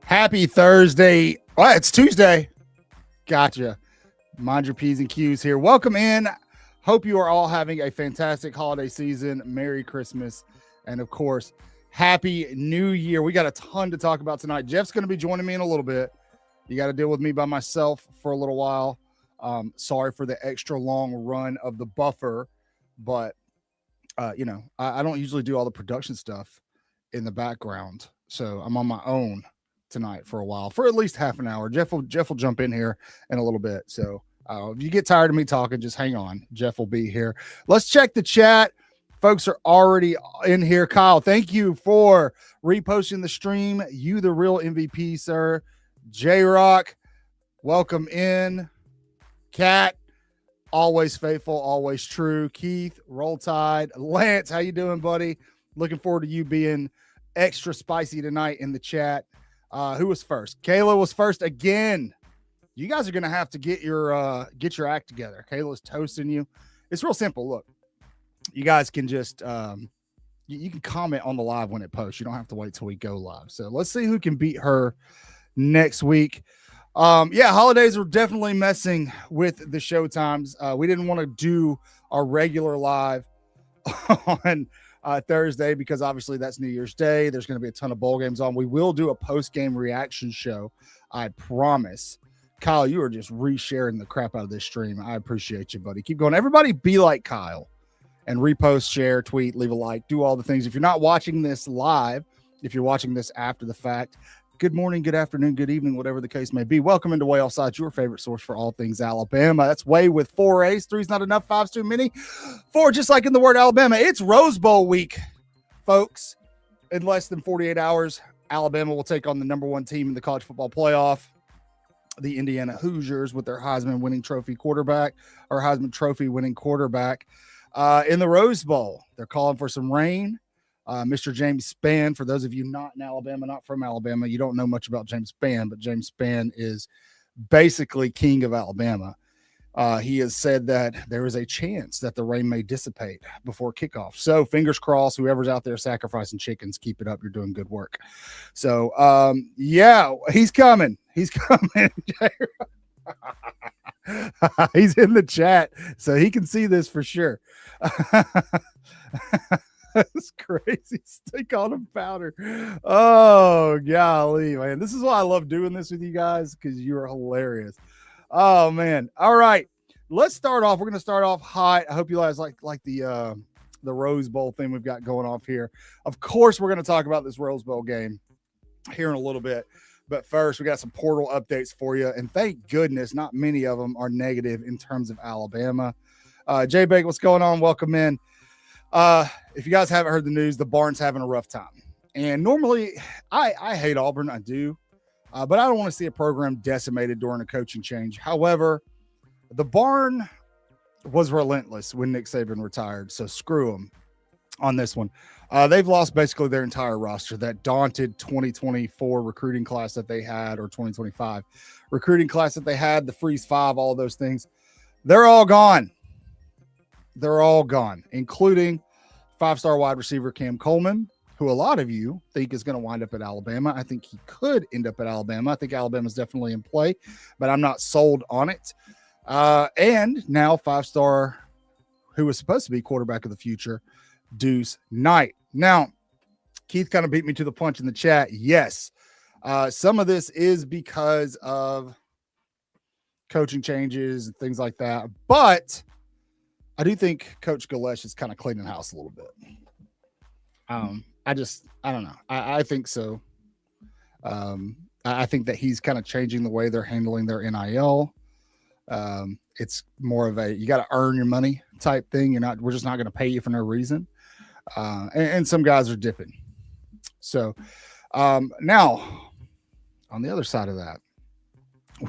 Happy Thursday. Oh, it's Tuesday. Gotcha. Mind your P's and Q's here. Welcome in. Hope you are all having a fantastic holiday season. Merry Christmas. And of course, Happy New Year. We got a ton to talk about tonight. Jeff's going to be joining me in a little bit. You got to deal with me by myself for a little while. Sorry for the extra long run of the buffer, but I don't usually do all the production stuff in the background. So I'm on my own tonight for a while, for at least half an hour. Jeff will jump in here in a little bit. So if you get tired of me talking, just hang on. Jeff will be here. Let's check the chat. Folks are already in here. Kyle, thank you for reposting the stream. You the real MVP, sir. J-Rock, welcome in. Kat, always faithful, always true. Keith, Roll Tide. Lance, how you doing, buddy? Looking forward to you being extra spicy tonight in the chat. Who was first? Kayla was first again. You guys are going to have to get your act together. Kayla's toasting you. It's real simple. Look, you guys can just you can comment on the live when it posts. You don't have to wait till we go live. So let's see who can beat her next week. Holidays are definitely messing with the show times. We didn't want to do our regular live on Thursday because obviously that's New Year's Day. There's going to be a ton of bowl games on. We will do a post-game reaction show. I promise. Kyle, you are just resharing the crap out of this stream. I appreciate you, buddy. Keep going. Everybody be like Kyle and repost, share, tweet, leave a like, do all the things. If you're not watching this live, if you're watching this after the fact, good morning, good afternoon, good evening, whatever the case may be. Welcome into Waaaay Offsides, your favorite source for all things Alabama. That's Way with 4 A's. 3's not enough, 5's too many. 4, just like in the word Alabama. It's Rose Bowl week, folks. In less than 48 hours, Alabama will take on the number 1 team in the college football playoff, the Indiana Hoosiers, with their Heisman Trophy winning quarterback in the Rose Bowl. They're calling for some rain. Mr. James Spann, for those of you not in Alabama, not from Alabama, you don't know much about James Spann, but James Spann is basically king of Alabama. He has said that there is a chance that the rain may dissipate before kickoff. So fingers crossed, whoever's out there sacrificing chickens, keep it up. You're doing good work. So, he's coming. He's coming. He's in the chat, so he can see this for sure. That's crazy. Stick on him powder. Oh, golly, man. This is why I love doing this with you guys, because you're hilarious. Oh, man. All right. Let's start off. We're going to start off hot. I hope you guys like the Rose Bowl thing we've got going off here. Of course, we're going to talk about this Rose Bowl game here in a little bit. But first, we got some portal updates for you. And thank goodness not many of them are negative in terms of Alabama. Jay Bake, what's going on? Welcome in. If you guys haven't heard the news, the Barn's having a rough time. And normally, I hate Auburn. I do. But I don't want to see a program decimated during a coaching change. However, the Barn was relentless when Nick Saban retired. So screw them. on this one. They've lost basically their entire roster. That daunted 2024 recruiting class that they had, or 2025 recruiting class that they had, the Freeze Five, all those things, they're all gone. They're all gone, including five-star wide receiver Cam Coleman, who a lot of you think is going to wind up at Alabama. I think he could end up at Alabama. I think Alabama's definitely in play, but I'm not sold on it. And now five-star, who was supposed to be quarterback of the future, Deuce Knight. Now, Keith kind of beat me to the punch in the chat. Yes, some of this is because of coaching changes and things like that, but I do think Coach Galesh is kind of cleaning house a little bit. I don't know. I think so. I think that he's kind of changing the way they're handling their NIL. It's more of a, you got to earn your money type thing. We're just not going to pay you for no reason. And some guys are dipping. So now on the other side of that,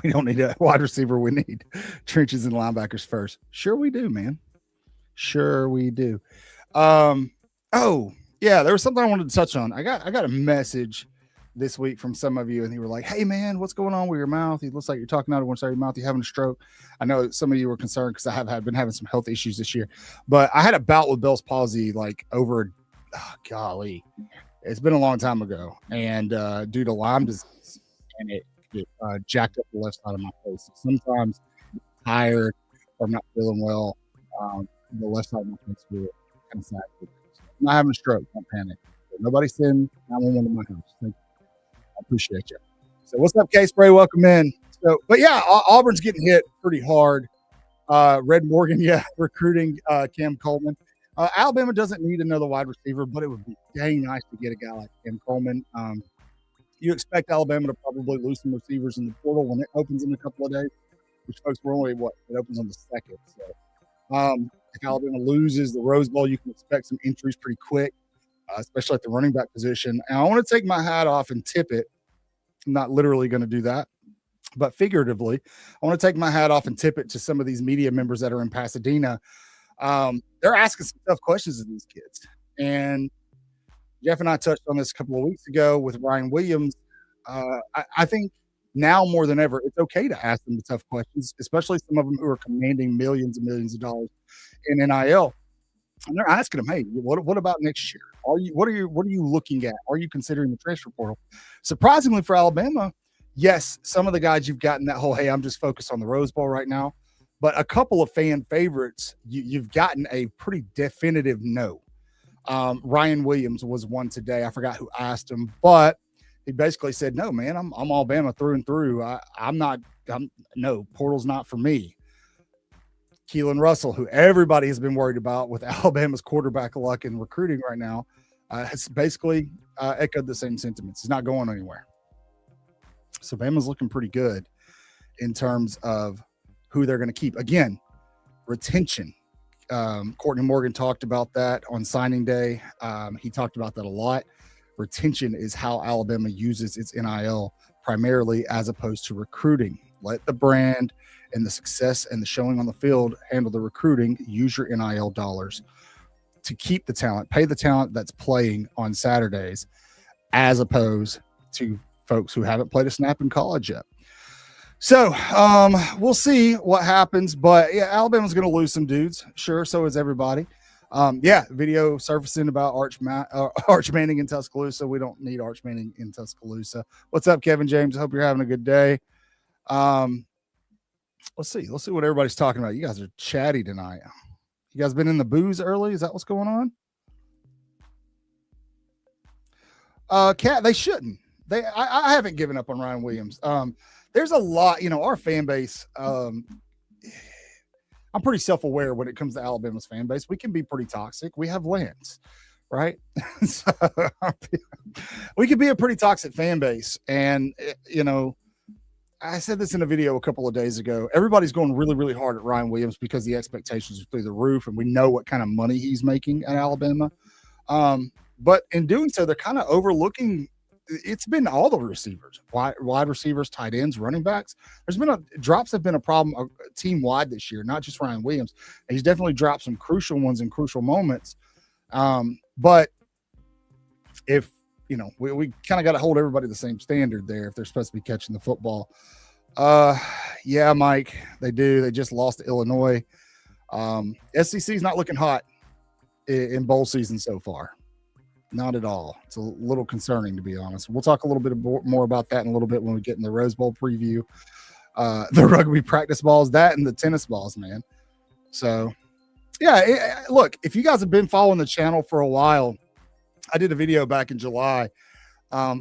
we don't need a wide receiver. We need trenches and linebackers first. Sure we do, man. Sure we do. Oh yeah, there was something I wanted to touch on. I got a message this week from some of you, and you were like, "Hey man, what's going on with your mouth? It looks like you're talking out of one side of your mouth. You having a stroke?" I know some of you were concerned because I have been having some health issues this year, but I had a bout with Bell's palsy like over, golly, it's been a long time ago, and due to Lyme disease, and it jacked up the left side of my face. So sometimes I'm tired or I'm not feeling well. The left side of my face feels kind of sad. I'm not having a stroke. Don't panic. Nobody send 911 to my house. Thank you. I appreciate you. So what's up, K-Spray? Welcome in. So, but yeah, Auburn's getting hit pretty hard. Red Morgan, yeah, recruiting Cam Coleman. Alabama doesn't need another wide receiver, but it would be dang nice to get a guy like Cam Coleman. You expect Alabama to probably lose some receivers in the portal when it opens in a couple of days, which folks were only it opens on the 2nd. So if Alabama loses the Rose Bowl, you can expect some injuries pretty quick, especially at the running back position. And I want to take my hat off and tip it. I'm not literally going to do that, but figuratively, I want to take my hat off and tip it to some of these media members that are in Pasadena. They're asking some tough questions of these kids. And Jeff and I touched on this a couple of weeks ago with Ryan Williams. I think now more than ever, it's okay to ask them the tough questions, especially some of them who are commanding millions and millions of dollars in NIL. And they're asking them, hey, what about next year? What are you looking at? Are you considering the transfer portal? Surprisingly for Alabama, yes, some of the guys you've gotten that whole, hey, I'm just focused on the Rose Bowl right now. But a couple of fan favorites, you've gotten a pretty definitive no. Ryan Williams was one today. I forgot who asked him, but he basically said, no, man, I'm Alabama through and through. No, portal's not for me. Keelan Russell, who everybody has been worried about with Alabama's quarterback luck and recruiting right now, has basically echoed the same sentiments. He's not going anywhere. So Bama's looking pretty good in terms of who they're going to keep. Again, retention. Courtney Morgan talked about that on signing day. He talked about that a lot. Retention is how Alabama uses its NIL primarily, as opposed to recruiting. Let the brand and the success and the showing on the field handle the recruiting. Use your NIL dollars to keep the talent, pay the talent that's playing on Saturdays, as opposed to folks who haven't played a snap in college yet. So we'll see what happens, but yeah, Alabama's going to lose some dudes. Sure. So is everybody. Video surfacing about Arch Manning in Tuscaloosa. We don't need Arch Manning in Tuscaloosa. What's up, Kevin James? I hope you're having a good day. Let's see what everybody's talking about. You guys are chatty tonight. You guys been in the booze early? Is that what's going on? Cat, they shouldn't. I haven't given up on Ryan Williams. There's a lot, our fan base. I'm pretty self-aware when it comes to Alabama's fan base. We can be pretty toxic. We have Lance, right? So, we could be a pretty toxic fan base. And, I said this in a video a couple of days ago. Everybody's going really, really hard at Ryan Williams because the expectations are through the roof, and we know what kind of money he's making at Alabama. But in doing so, they're kind of overlooking. It's been all the receivers, wide receivers, tight ends, running backs. There's been drops have been a problem team wide this year, not just Ryan Williams. He's definitely dropped some crucial ones in crucial moments. And But if, we kind of got to hold everybody the same standard there if they're supposed to be catching the football. Yeah, Mike, they do. They just lost to Illinois. SEC is not looking hot in bowl season so far. Not at all. It's a little concerning, to be honest. We'll talk a little bit more about that in a little bit when we get in the Rose Bowl preview. The rugby practice balls, that and the tennis balls, man. So, yeah, look, if you guys have been following the channel for a while, I did a video back in July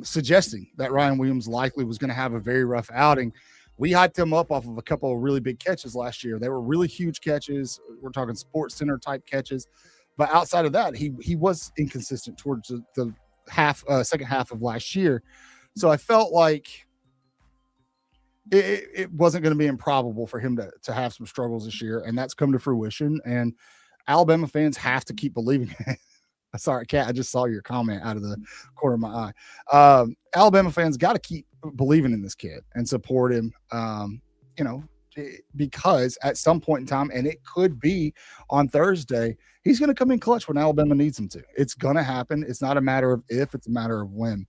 suggesting that Ryan Williams likely was going to have a very rough outing. We hyped him up off of a couple of really big catches last year. They were really huge catches. We're talking Sports Center type catches. But outside of that, he was inconsistent towards the second half of last year. So I felt like it wasn't going to be improbable for him to have some struggles this year, and that's come to fruition. And Alabama fans have to keep believing. Sorry, Kat, I just saw your comment out of the corner of my eye. Alabama fans got to keep believing in this kid and support him, because at some point in time, and it could be on Thursday, he's going to come in clutch when Alabama needs him to. It's going to happen. It's not a matter of if, it's a matter of when.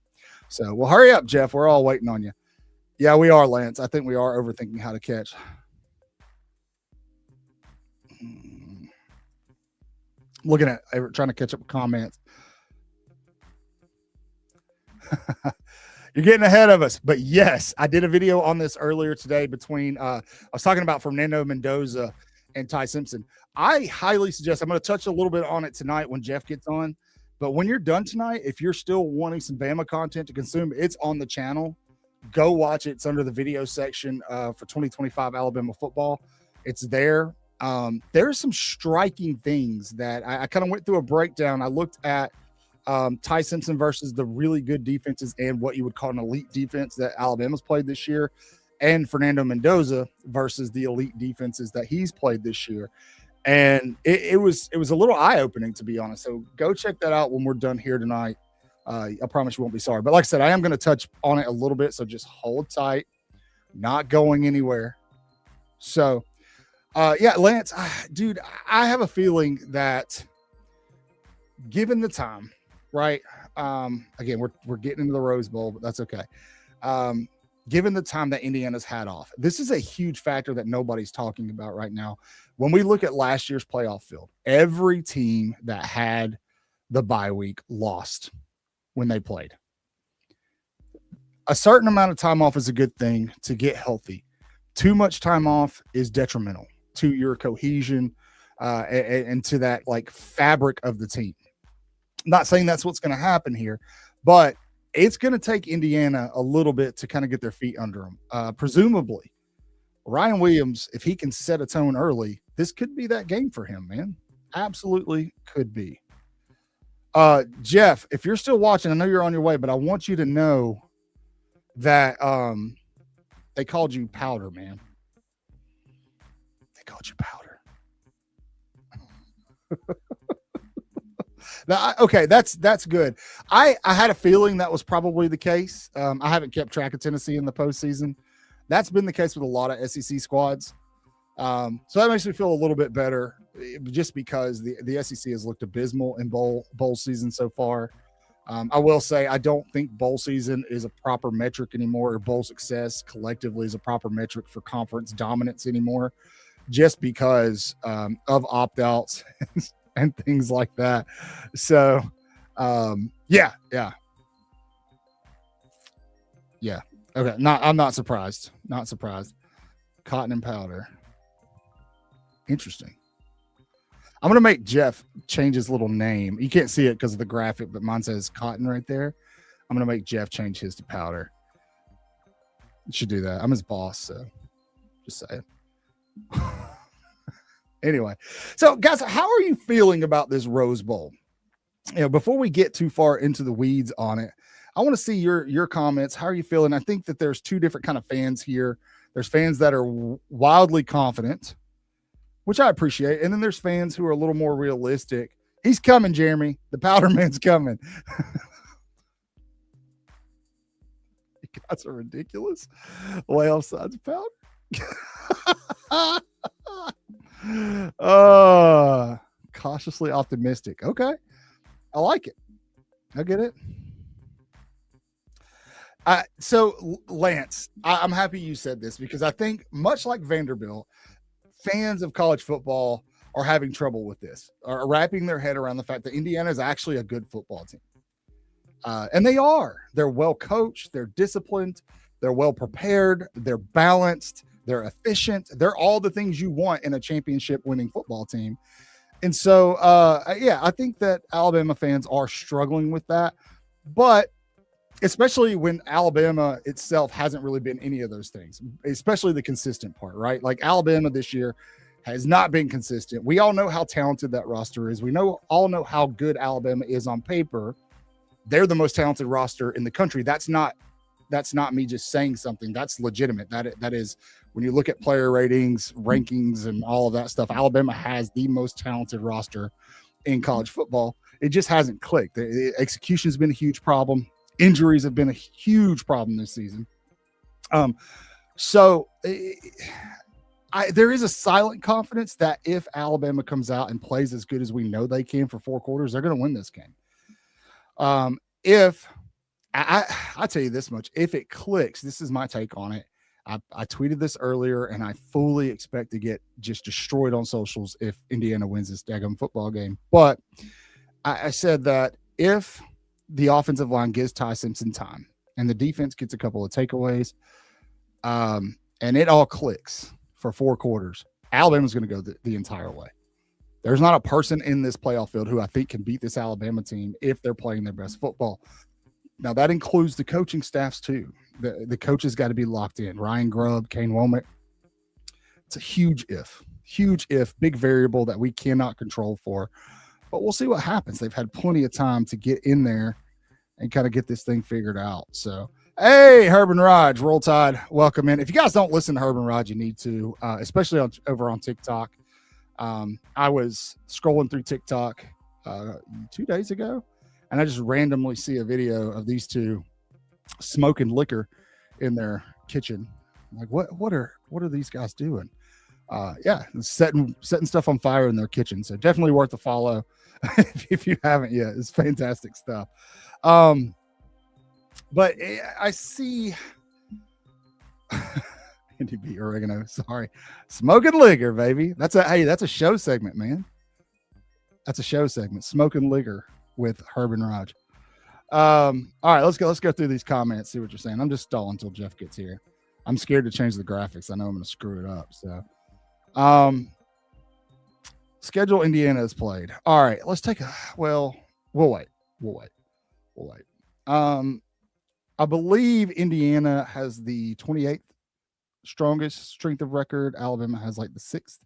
So, well, hurry up, Jeff. We're all waiting on you. Yeah, we are, Lance. I think we are overthinking how to catch. Looking at, trying to catch up with comments. You're getting ahead of us. But yes, I did a video on this earlier today between, I was talking about Fernando Mendoza and Ty Simpson. I highly suggest, I'm going to touch a little bit on it tonight when Jeff gets on. But when you're done tonight, if you're still wanting some Bama content to consume, it's on the channel. Go watch it. It's under the video section for 2025 Alabama football. It's there. There's some striking things that I kind of went through a breakdown. I looked at Ty Simpson versus the really good defenses and what you would call an elite defense that Alabama's played this year, and Fernando Mendoza versus the elite defenses that he's played this year. And it was a little eye-opening, to be honest. So go check that out when we're done here tonight. I promise you won't be sorry. But like I said, I am going to touch on it a little bit, so just hold tight. Not going anywhere. So, yeah, Lance, dude, I have a feeling that given the time, right? Again, we're getting into the Rose Bowl, but that's okay. Given the time that Indiana's had off, this is a huge factor that nobody's talking about right now. When we look at last year's playoff field, every team that had the bye week lost when they played. A certain amount of time off is a good thing to get healthy. Too much time off is detrimental to your cohesion and to that like fabric of the team. I'm not saying that's what's going to happen here, but it's going to take Indiana a little bit to kind of get their feet under them. Presumably, Ryan Williams, if he can set a tone early, this could be that game for him, man. Absolutely could be. Jeff, if you're still watching, I know you're on your way, but I want you to know that they called you powder, man. They called you powder. Now, okay, that's good. I had a feeling that was probably the case. I haven't kept track of Tennessee in the postseason. That's been the case with a lot of SEC squads. So that makes me feel a little bit better, just because the SEC has looked abysmal in bowl season so far. I will say I don't think bowl season is a proper metric anymore, or bowl success collectively is a proper metric for conference dominance anymore, just because of opt-outs and things like that. So, yeah. Okay. I'm not surprised. Not surprised. Cotton and powder. Interesting. I'm going to make Jeff change his little name. You can't see it because of the graphic, but mine says cotton right there. I'm going to make Jeff change his to powder. You should do that. I'm his boss, so just say it. Anyway, so guys, how are you feeling about this Rose Bowl? Before we get too far into the weeds on it, I want to see your comments. How are you feeling? I think that there's two different kind of fans here. There's fans that are wildly confident, which I appreciate. And then there's fans who are a little more realistic. He's coming, Jeremy. The powder man's coming. You guys are ridiculous. Way offsides powder. Cautiously optimistic. Okay. I like it. I get it. So Lance, I'm happy you said this because I think much like Vanderbilt, fans of college football are having trouble with this, are wrapping their head around the fact that Indiana is actually a good football team. And they are. They're well coached, they're disciplined, they're well prepared, they're balanced, they're efficient. They're all the things you want in a championship winning football team. And so, yeah, I think that Alabama fans are struggling with that. But especially when Alabama itself hasn't really been any of those things, especially the consistent part, right? Like Alabama this year has not been consistent. We all know how talented that roster is. We all know how good Alabama is on paper. They're the most talented roster in the country. That's not me just saying something. That's legitimate. That is when you look at player ratings, rankings, and all of that stuff. Alabama has the most talented roster in college football. It just hasn't clicked. The execution has been a huge problem. Injuries have been a huge problem this season. So there is a silent confidence that if Alabama comes out and plays as good as we know they can for 4 quarters, they're going to win this game. If I tell you this much, if it clicks, this is my take on it. I tweeted this earlier, and I fully expect to get just destroyed on socials if Indiana wins this daggum football game. But I said that if the offensive line gives Ty Simpson time and the defense gets a couple of takeaways, and it all clicks for 4 quarters, Alabama's going to go the entire way. There's not a person in this playoff field who I think can beat this Alabama team if they're playing their best football. Now, that includes the coaching staffs too. The coaches got to be locked in. Ryan Grubb, Kane Womack. It's a huge if, big variable that we cannot control for. But we'll see what happens. They've had plenty of time to get in there and kind of get this thing figured out. So, hey, Herb and Raj, Roll Tide, welcome in. If you guys don't listen to Herb and Raj, you need to, especially over on TikTok. I was scrolling through TikTok 2 days ago, and I just randomly see a video of these two smoking liquor in their kitchen. I'm like, what are these guys doing? Yeah, setting stuff on fire in their kitchen. So definitely worth a follow if you haven't yet. It's fantastic stuff. But I see Andy B. Oregano. Sorry, smoking liquor, baby. That's a show segment, man. That's a show segment. Smoking liquor with Herb and Raj. All right, let's go through these comments. See what you're saying. I'm just stalling until Jeff gets here. I'm scared to change the graphics. I know I'm going to screw it up. So, schedule Indiana is played. All right, let's take we'll wait. I believe Indiana has the 28th strongest strength of record. Alabama has like the 6th.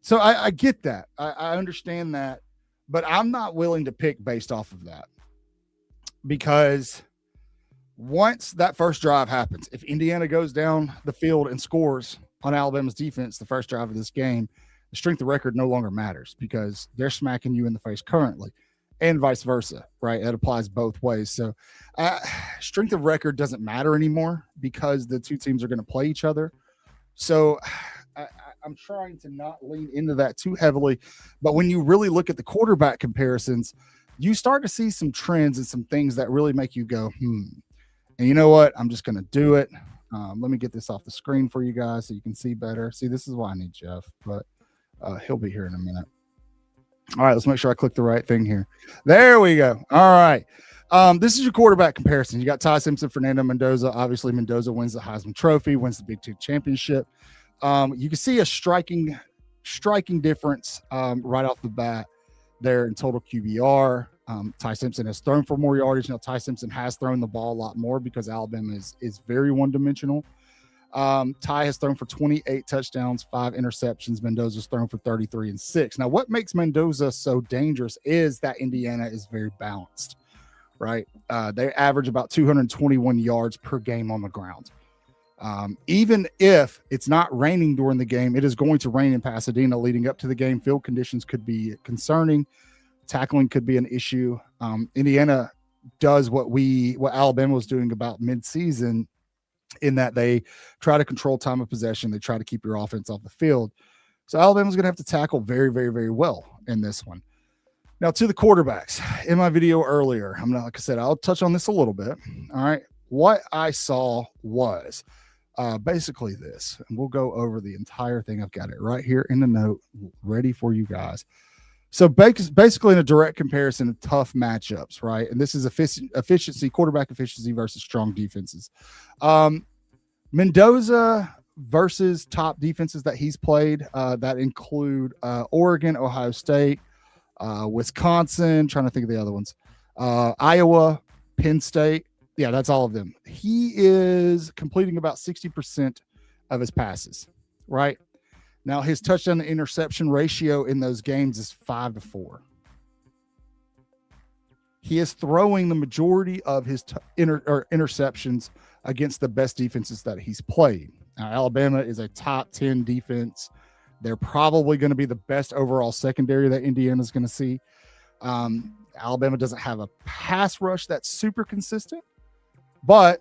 So I get that. I understand that, but I'm not willing to pick based off of that, because once that first drive happens, if Indiana goes down the field and scores on Alabama's defense the first drive of this game, the strength of record no longer matters because they're smacking you in the face currently, and vice versa, right? That applies both ways. So strength of record doesn't matter anymore because the two teams are going to play each other. So I'm trying to not lean into that too heavily. But when you really look at the quarterback comparisons, you start to see some trends and some things that really make you go, And you know what? I'm just going to do it. Let me get this off the screen for you guys so you can see better. See, this is why I need Jeff, but he'll be here in a minute. All right, let's make sure I click the right thing here. There we go. All right. This is your quarterback comparison. You got Ty Simpson, Fernando Mendoza. Obviously, Mendoza wins the Heisman Trophy, wins the Big Ten Championship. You can see a striking difference right off the bat there in total QBR. Ty Simpson has thrown for more yardage. Now, Ty Simpson has thrown the ball a lot more because Alabama is very one-dimensional. Ty has thrown for 28 touchdowns, 5 interceptions. Mendoza's thrown for 33 and 6. Now, what makes Mendoza so dangerous is that Indiana is very balanced, right? They average about 221 yards per game on the ground. Even if it's not raining during the game, it is going to rain in Pasadena leading up to the game. Field conditions could be concerning. Tackling could be an issue. Indiana does what Alabama was doing about midseason, in that they try to control time of possession. They try to keep your offense off the field. So Alabama's going to have to tackle very, very, very well in this one. Now to the quarterbacks. In my video earlier, like I said, I'll touch on this a little bit. All right. What I saw was basically this, and we'll go over the entire thing. I've got it right here in the note, ready for you guys. So basically in a direct comparison of tough matchups, right? And this is efficiency, quarterback efficiency versus strong defenses. Mendoza versus top defenses that he's played that include Oregon, Ohio State, Wisconsin, trying to think of the other ones, Iowa, Penn State. Yeah, that's all of them. He is completing about 60% of his passes, right? Now, his touchdown to interception ratio in those games is 5-4. He is throwing the majority of his interceptions against the best defenses that he's played. Now, Alabama is a top 10 defense. They're probably going to be the best overall secondary that Indiana is going to see. Alabama doesn't have a pass rush that's super consistent. But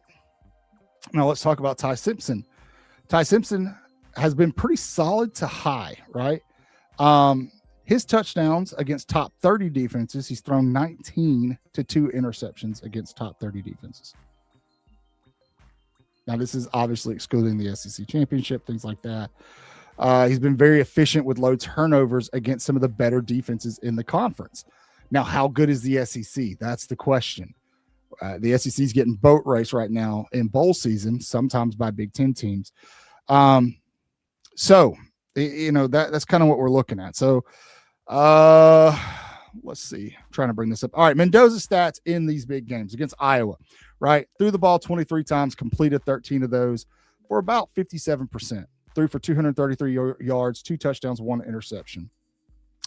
now let's talk about Ty Simpson. Ty Simpson has been pretty solid to high, right? His touchdowns against top 30 defenses, he's thrown 19 to 2 interceptions against top 30 defenses. Now, this is obviously excluding the SEC championship, things like that. He's been very efficient with low turnovers against some of the better defenses in the conference. Now, how good is the SEC? That's the question. The SEC is getting boat race right now in bowl season, sometimes by Big Ten teams. So, that's kind of what we're looking at. So, let's see. I'm trying to bring this up. All right, Mendoza stats in these big games against Iowa, right? Threw the ball 23 times, completed 13 of those for about 57%. Threw for 233 yards, 2 touchdowns, 1 interception.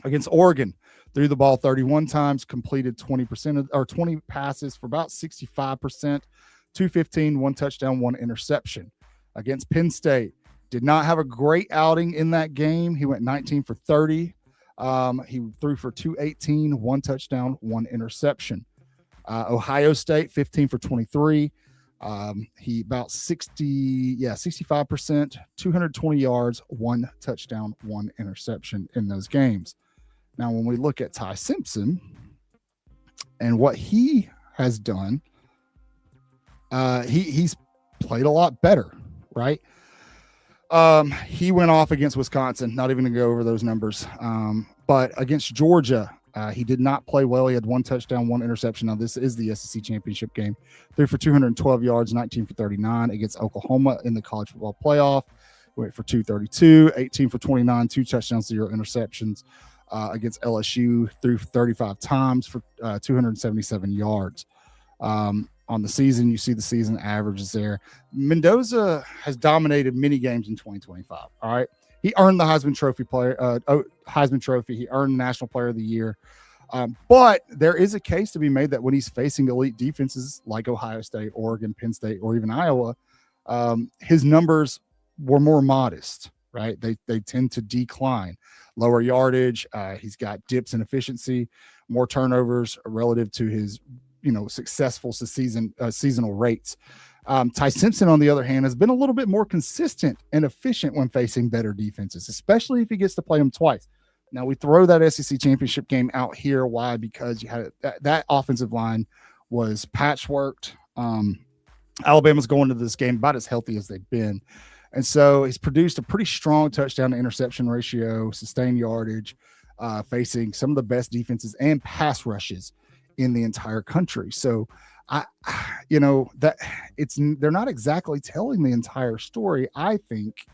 Against Oregon, threw the ball 31 times, completed 20 passes for about 65%, 215, 1 touchdown, 1 interception. Against Penn State, did not have a great outing in that game. He went 19 for 30. He threw for 218, 1 touchdown, 1 interception. Ohio State, 15 for 23. He about 65%, 220 yards, 1 touchdown, 1 interception in those games. Now, when we look at Ty Simpson and what he has done, he's played a lot better, right? He went off against Wisconsin, not even going to go over those numbers. But against Georgia, he did not play well. He had 1 touchdown, 1 interception. Now, this is the SEC championship game. Threw for 212 yards, 19 for 39 against Oklahoma in the college football playoff. Went for 232, 18 for 29, 2 touchdowns, 0 interceptions. Against LSU, threw 35 times for 277 yards. On the season, you see the season averages there. Mendoza has dominated many games in 2025. All right. He earned the Heisman Trophy. He earned National Player of the Year. But there is a case to be made that when he's facing elite defenses like Ohio State, Oregon, Penn State, or even Iowa, his numbers were more modest, right? They tend to decline. Lower yardage. He's got dips in efficiency, more turnovers relative to his, successful seasonal rates. Ty Simpson, on the other hand, has been a little bit more consistent and efficient when facing better defenses, especially if he gets to play them twice. Now, we throw that SEC championship game out here. Why? Because you had that offensive line was patchworked. Alabama's going to this game about as healthy as they've been. And so he's produced a pretty strong touchdown to interception ratio, sustained yardage, facing some of the best defenses and pass rushes in the entire country. So they're not exactly telling the entire story, I think,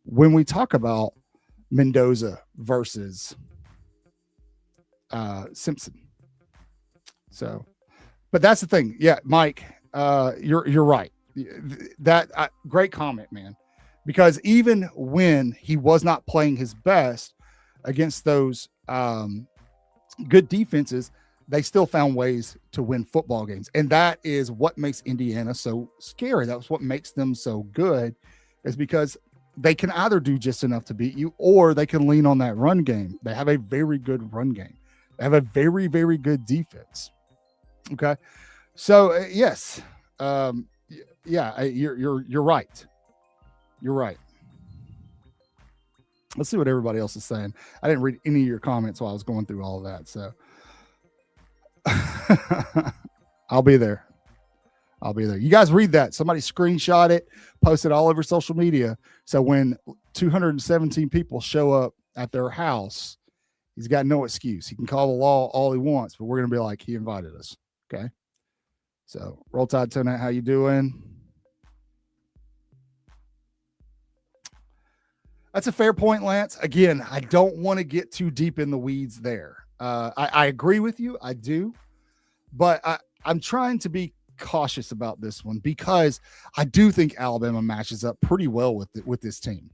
when we talk about Mendoza versus Simpson. So, but that's the thing. Yeah, Mike, you're right. That great comment, man. Because even when he was not playing his best against those good defenses, they still found ways to win football games. And that is what makes Indiana so scary. That's what makes them so good, is because they can either do just enough to beat you, or they can lean on that run game. They have a very good run game. They have a very, very good defense. Okay. So yes. You're right. You're right. Let's see what everybody else is saying. I didn't read any of your comments while I was going through all of that. So, I'll be there. You guys read that. Somebody screenshot it, post it all over social media. So when 217 people show up at their house, he's got no excuse. He can call the law all he wants, but we're going to be like, he invited us. Okay. So Roll Tide Tonight, how you doing? That's a fair point, Lance. Again, I don't want to get too deep in the weeds there. I agree with you. I do. But I'm trying to be cautious about this one because I do think Alabama matches up pretty well with this team.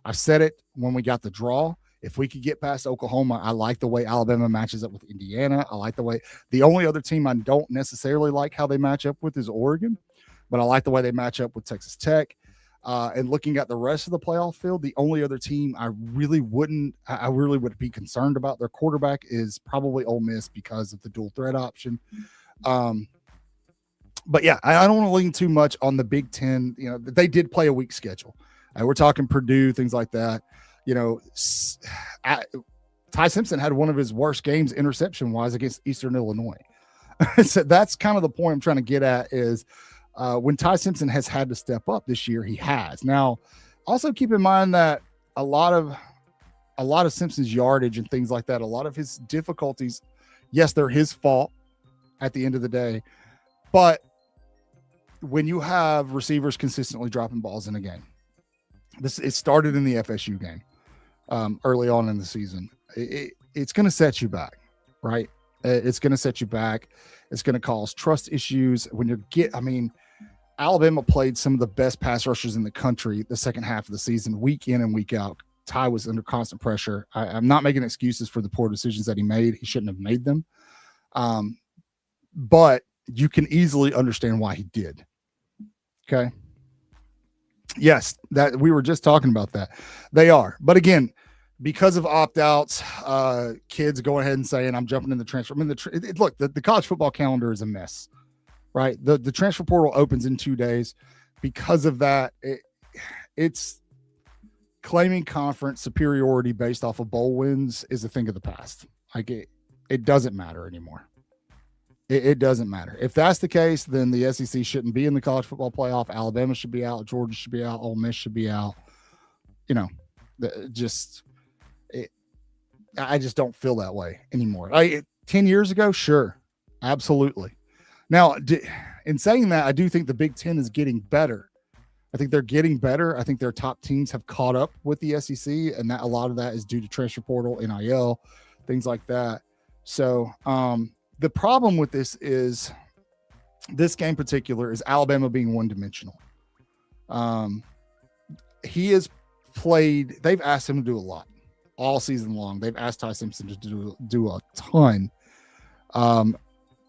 I've said it when we got the draw. If we could get past Oklahoma, I like the way Alabama matches up with Indiana. I like the only other team I don't necessarily like how they match up with is Oregon, but I like the way they match up with Texas Tech. And looking at the rest of the playoff field, the only other team I really would be concerned about their quarterback is probably Ole Miss because of the dual threat option. But yeah, I don't want to lean too much on the Big Ten. You know, they did play a weak schedule. We're talking Purdue, things like that. You know, Ty Simpson had one of his worst games interception-wise against Eastern Illinois. So that's kind of the point I'm trying to get at is when Ty Simpson has had to step up this year, he has. Now, also keep in mind that a lot of Simpson's yardage and things like that, a lot of his difficulties, yes, they're his fault at the end of the day, but when you have receivers consistently dropping balls in a game, it started in the FSU game early on in the season. It's going to set you back, right? It's going to set you back. It's going to cause trust issues when Alabama played some of the best pass rushers in the country the second half of the season, week in and week out. Ty was under constant pressure. I'm not making excuses for the poor decisions that he made. He shouldn't have made them. But you can easily understand why he did. Okay. Yes, that we were just talking about that. They are. But again, because of opt-outs, kids go ahead and saying, I'm jumping in the transfer. I mean, look, the college football calendar is a mess, right? The transfer portal opens in 2 days. Because of that, it's claiming conference superiority based off of bowl wins is a thing of the past. Like it doesn't matter anymore. It doesn't matter. If that's the case, then the SEC shouldn't be in the college football playoff. Alabama should be out. Georgia should be out. Ole Miss should be out. You know, I just don't feel that way anymore. 10 years ago, sure, absolutely. Now, in saying that, I do think the Big Ten is getting better. I think they're getting better. I think their top teams have caught up with the SEC, and that a lot of that is due to transfer portal, NIL, things like that. So, the problem with this game in particular is Alabama being one-dimensional. He has played, they've asked him to do a lot all season long. They've asked Ty Simpson to do a ton.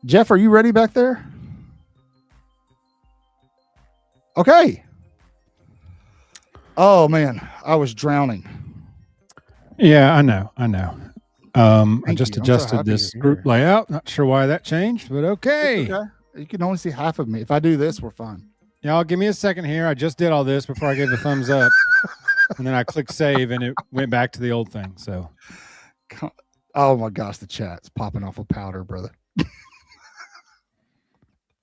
Jeff, are you ready back there? Okay. Oh, man, I was drowning. Yeah, I know. I just adjusted this group layout. Not sure why that changed, but okay. You can only see half of me. If I do this, we're fine. Y'all give me a second here. I just did all this before I gave the thumbs up. And then I clicked save and it went back to the old thing. So, oh my gosh, the chat's popping off of powder, brother.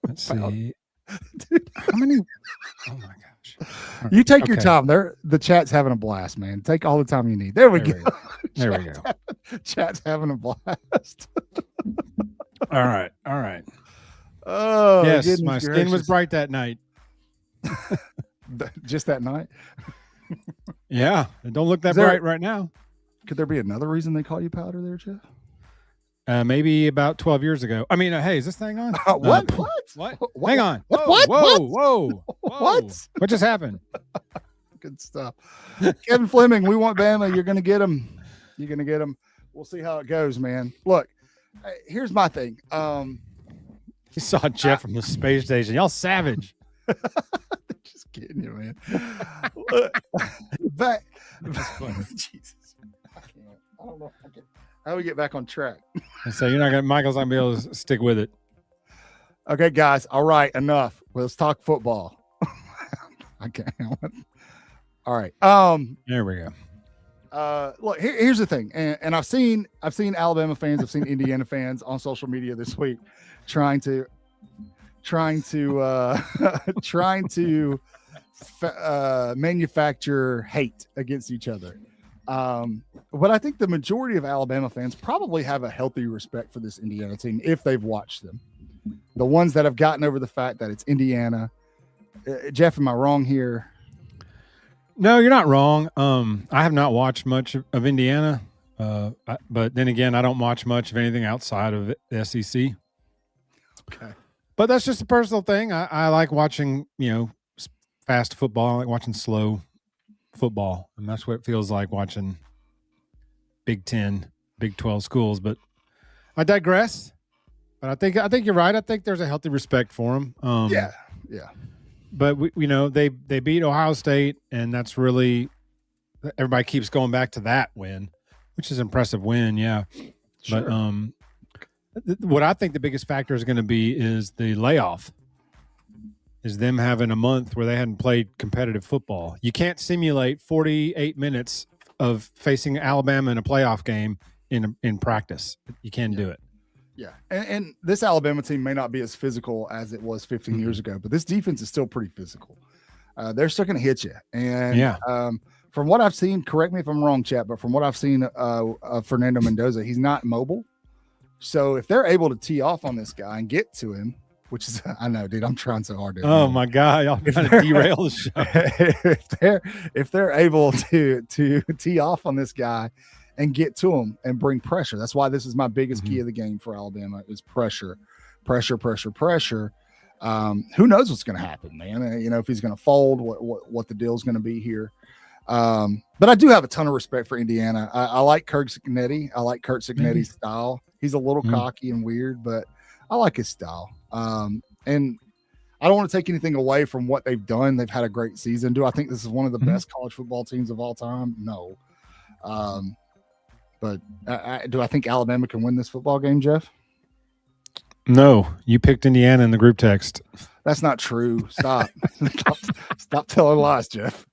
Let's see. Dude. How many? Oh my gosh. Right. You take your time. The chat's having a blast, man. Take all the time you need. There we go. There we go. Chat's having a blast. All right. Oh, yes, my skin was bright that night. Just that night? Yeah, it don't look that bright right now. Could there be another reason they call you powder there, Jeff? Maybe about 12 years ago. I mean, hey, is this thing on? What? Hang on. Whoa. What just happened? Good stuff. Kevin Fleming, we want Bama. You're going to get him. We'll see how it goes, man. Look, here's my thing. You saw Jeff from the space station. Y'all savage. Just kidding you, man. But Jesus. I don't know. How do we get back on track? So Michael's not going to be able to stick with it. Okay, guys. All right. Enough. Let's talk football. Okay. All right. There we go. Look, here's the thing, and I've seen Alabama fans, I've seen Indiana fans on social media this week trying to manufacture hate against each other. But I think the majority of Alabama fans probably have a healthy respect for this Indiana team if they've watched them. The ones that have gotten over the fact that it's Indiana. Jeff, am I wrong here? No, you're not wrong. I have not watched much of Indiana, but then again, I don't watch much of anything outside of the SEC. Okay. But that's just a personal thing. I like watching, fast football. I like watching slow football, and that's what it feels like watching Big 10, Big 12 schools. But I digress. But I think you're right. I think there's a healthy respect for them. Yeah. But they beat Ohio State, and that's really everybody keeps going back to that win, which is an impressive win. Yeah, sure. But what I think the biggest factor is going to be is the layoff. Is them having a month where they hadn't played competitive football. You can't simulate 48 minutes of facing Alabama in a playoff game in practice. You can't do it. Yeah, and this Alabama team may not be as physical as it was 15 years ago, but this defense is still pretty physical. They're still going to hit you. And from what I've seen, correct me if I'm wrong, chat, but from what I've seen of Fernando Mendoza, he's not mobile. So if they're able to tee off on this guy and get to him, which is, I know, dude, I'm trying so hard. Oh my God, y'all trying to derail the show. If they're able to tee off on this guy and get to him and bring pressure. That's why this is my biggest key of the game for Alabama is pressure. Who knows what's going to happen, man? If he's going to fold, what the deal's going to be here. But I do have a ton of respect for Indiana. I like Kurt Cignetti. I like Kurt Cignetti's style. He's a little cocky and weird, but I like his style. And I don't want to take anything away from what they've done. They've had a great season. Do I think this is one of the best college football teams of all time? No. But do I think Alabama can win this football game, Jeff? No, you picked Indiana in the group text. That's not true. Stop. Stop telling lies, Jeff.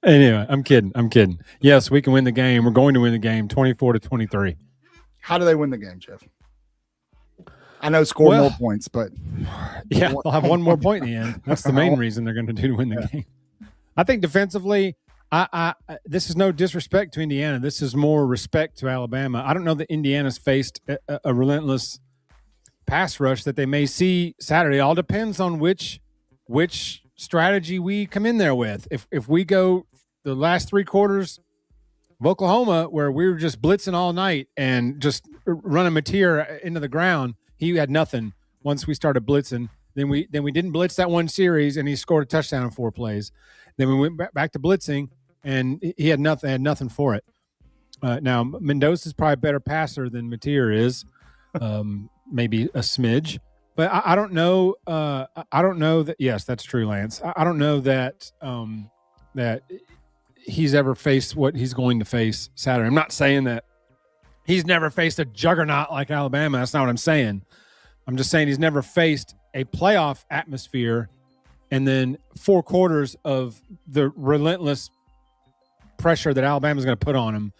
Anyway, I'm kidding. Yes, we can win the game. We're going to win the game 24-23. How do they win the game, Jeff? I know score more points, but yeah, they'll have one more point in the end. That's the main reason they're going to do to win the game. I think defensively, this is no disrespect to Indiana. This is more respect to Alabama. I don't know that Indiana's faced a relentless pass rush that they may see Saturday. It all depends on which strategy we come in there with. If we go the last three quarters of Oklahoma, where we were just blitzing all night and just running Mateer into the ground, he had nothing. Once we started blitzing, then we didn't blitz that one series, and he scored a touchdown in 4 plays. Then we went back to blitzing, and he had nothing for it. Now Mendoza's probably a better passer than Mateer is, maybe a smidge. But I don't know. I don't know that. Yes, that's true, Lance. I don't know that that he's ever faced what he's going to face Saturday. I'm not saying that he's never faced a juggernaut like Alabama. That's not what I'm saying. I'm just saying he's never faced a playoff atmosphere and then 4 quarters of the relentless pressure that Alabama's going to put on him,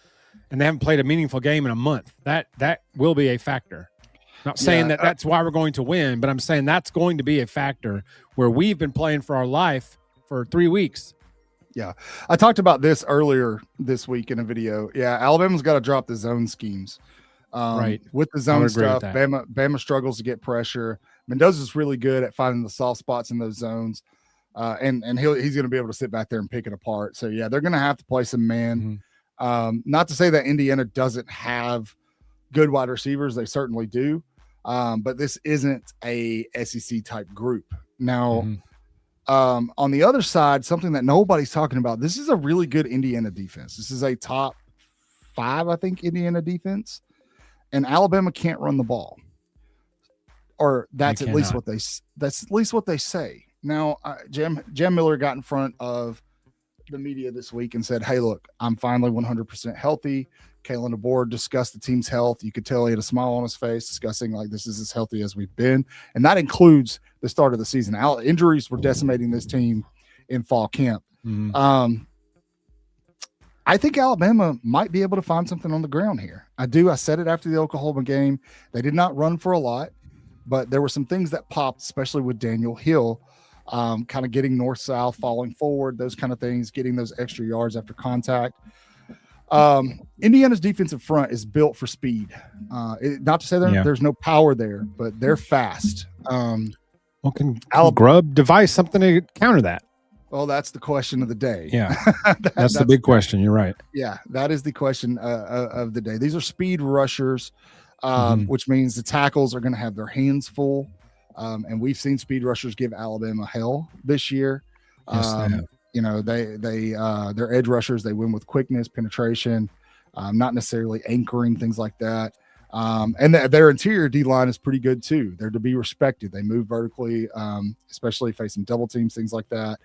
and they haven't played a meaningful game in a month. That will be a factor. Not saying that that's why we're going to win, but I'm saying that's going to be a factor where we've been playing for our life for 3 weeks. Yeah. I talked about this earlier this week in a video. Yeah. Alabama's got to drop the zone schemes. Right. With the zone stuff, Bama struggles to get pressure. Mendoza's really good at finding the soft spots in those zones. And he's going to be able to sit back there and pick it apart. So yeah, they're going to have to play some man. Not to say that Indiana doesn't have good wide receivers. They certainly do. But this isn't a SEC type group. Now, on the other side, something that nobody's talking about, this is a really good Indiana defense. This is a top 5, I think, Indiana defense, and Alabama can't run the ball, or that's at least what they say. Now, Jim Miller got in front of the media this week and said, "Hey, look, I'm finally 100% healthy." Kalen DeBoer discussed the team's health. You could tell he had a smile on his face, discussing like this is as healthy as we've been. And that includes the start of the season. Injuries were decimating this team in fall camp. I think Alabama might be able to find something on the ground here. I do. I said it after the Oklahoma game. They did not run for a lot, but there were some things that popped, especially with Daniel Hill, kind of getting north-south, falling forward, those kind of things, getting those extra yards after contact. Indiana's defensive front is built for speed. Not to say there's no power there, but they're fast. Well, can Grubb devise something to counter that? Well, that's the question of the day. Yeah, that's the big question. You're right. Yeah, that is the question of the day. These are speed rushers, which means the tackles are going to have their hands full. And we've seen speed rushers give Alabama hell this year. Yes, they have. You know, they're edge rushers. They win with quickness, penetration, not necessarily anchoring, things like that. And their interior D line is pretty good too. They're to be respected. They move vertically, especially facing double teams, things like that.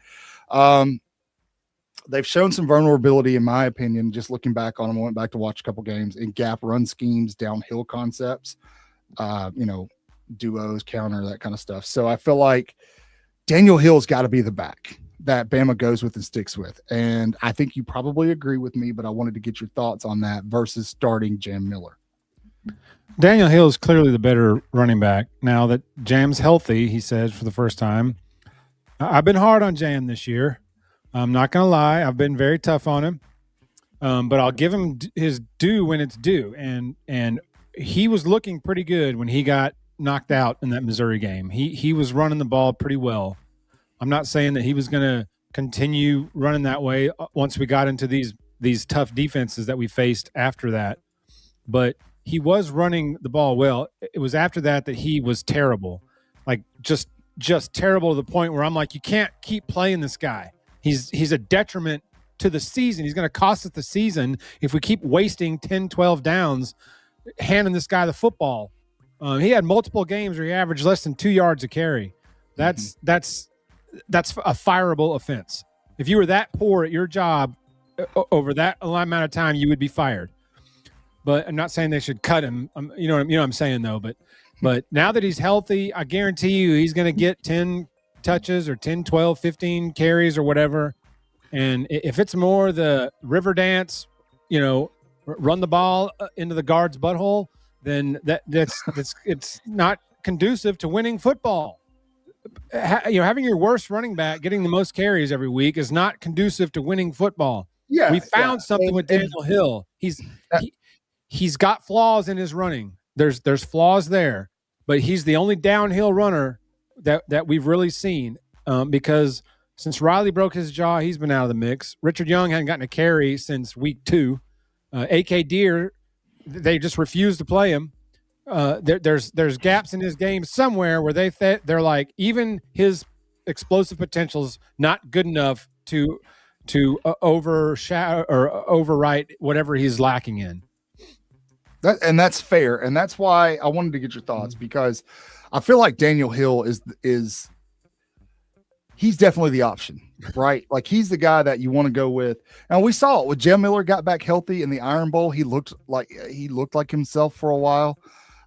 They've shown some vulnerability, in my opinion, just looking back on them. I went back to watch a couple games in gap run schemes, downhill concepts, duos, counter, that kind of stuff. So I feel like Daniel Hill's got to be the back that Bama goes with and sticks with. And I think you probably agree with me, but I wanted to get your thoughts on that versus starting Jam Miller. Daniel Hill is clearly the better running back. Now that Jam's healthy, he says for the first time. I've been hard on Jam this year. I'm not going to lie. I've been very tough on him. But I'll give him his due when it's due. And he was looking pretty good when he got knocked out in that Missouri game. He was running the ball pretty well. I'm not saying that he was going to continue running that way once we got into these tough defenses that we faced after that. But he was running the ball well. It was after that he was terrible, like just terrible to the point where I'm like, you can't keep playing this guy. He's a detriment to the season. He's going to cost us the season if we keep wasting 10, 12 downs handing this guy the football. He had multiple games where he averaged less than 2 yards a carry. That's a fireable offense. If you were that poor at your job over that amount of time, you would be fired. But I'm not saying they should cut him. You know what I'm saying, though. But now that he's healthy, I guarantee you he's going to get 10 touches or 10, 12, 15 carries or whatever. And if it's more the river dance, run the ball into the guard's butthole, then it's not conducive to winning football. Having your worst running back getting the most carries every week is not conducive to winning football. Yeah, we found something with Daniel Hill. He's got flaws in his running. There's flaws there, but he's the only downhill runner that we've really seen because since Riley broke his jaw, he's been out of the mix. Richard Young hadn't gotten a carry since week 2. A.K. Deere, they just refuse to play him. There's gaps in his game somewhere where they're like, even his explosive potential's not good enough to overshadow or overwrite whatever he's lacking in. That's fair, and that's why I wanted to get your thoughts because I feel like Daniel Hill is he's definitely the option, right? Like he's the guy that you want to go with. And we saw it when Jam Miller got back healthy in the Iron Bowl. He looked like himself for a while.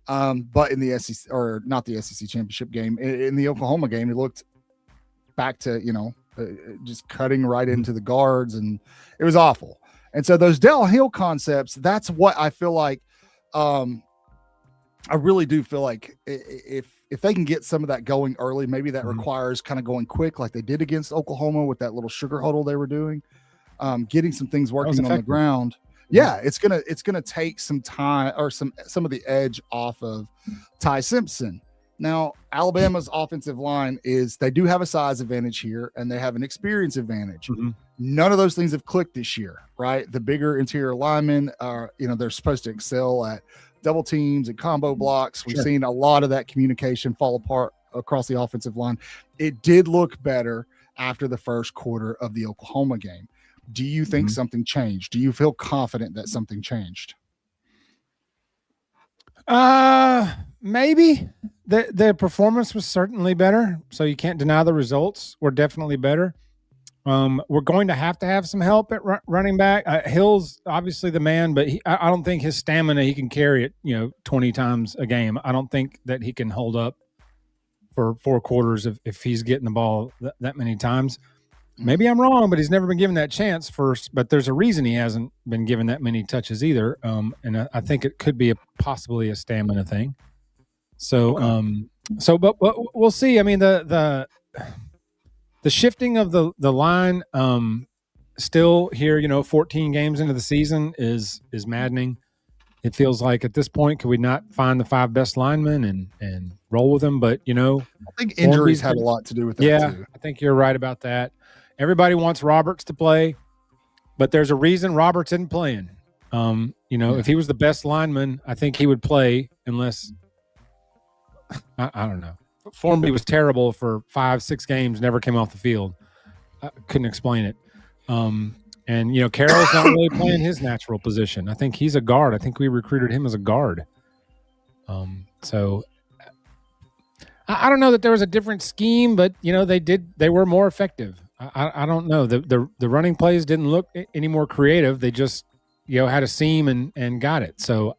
But in the SEC, or not the SEC championship game, in the Oklahoma game, he looked back to, just cutting right into the guards, and it was awful. And so those downhill concepts, that's what I feel like. I really do feel like if they can get some of that going early, maybe that requires kind of going quick like they did against Oklahoma with that little sugar huddle they were doing, getting some things working on the ground. Yeah, it's gonna take some time or some of the edge off of Ty Simpson. Now, Alabama's offensive line they do have a size advantage here, and they have an experience advantage. None of those things have clicked this year, right? The bigger interior linemen are, they're supposed to excel at double teams and combo blocks. We've seen a lot of that communication fall apart across the offensive line. It did look better after the first quarter of the Oklahoma game. Do you think something changed? Do you feel confident that something changed? Maybe. The performance was certainly better, so you can't deny the results were definitely better. We're going to have some help at running back. Hill's obviously the man, but I don't think his stamina, he can carry it, 20 times a game. I don't think that he can hold up for 4 quarters if he's getting the ball that many times. Maybe I'm wrong, but he's never been given that chance first. But there's a reason he hasn't been given that many touches either. And I think it could be possibly a stamina thing. So, but we'll see. I mean, the shifting of the line still here, 14 games into the season is maddening. It feels like at this point, could we not find the 5 best linemen and roll with them? But, I think injuries had a lot to do with that too. I think you're right about that. Everybody wants Roberts to play, but there's a reason Roberts isn't playing. If he was the best lineman, I think he would play unless I don't know. Formby was terrible for 5-6 games, never came off the field. I couldn't explain it. And Carroll's not really playing his natural position. I think he's a guard. I think we recruited him as a guard. So I don't know that there was a different scheme, but they were more effective. I don't know. The running plays didn't look any more creative. They just had a seam and got it. So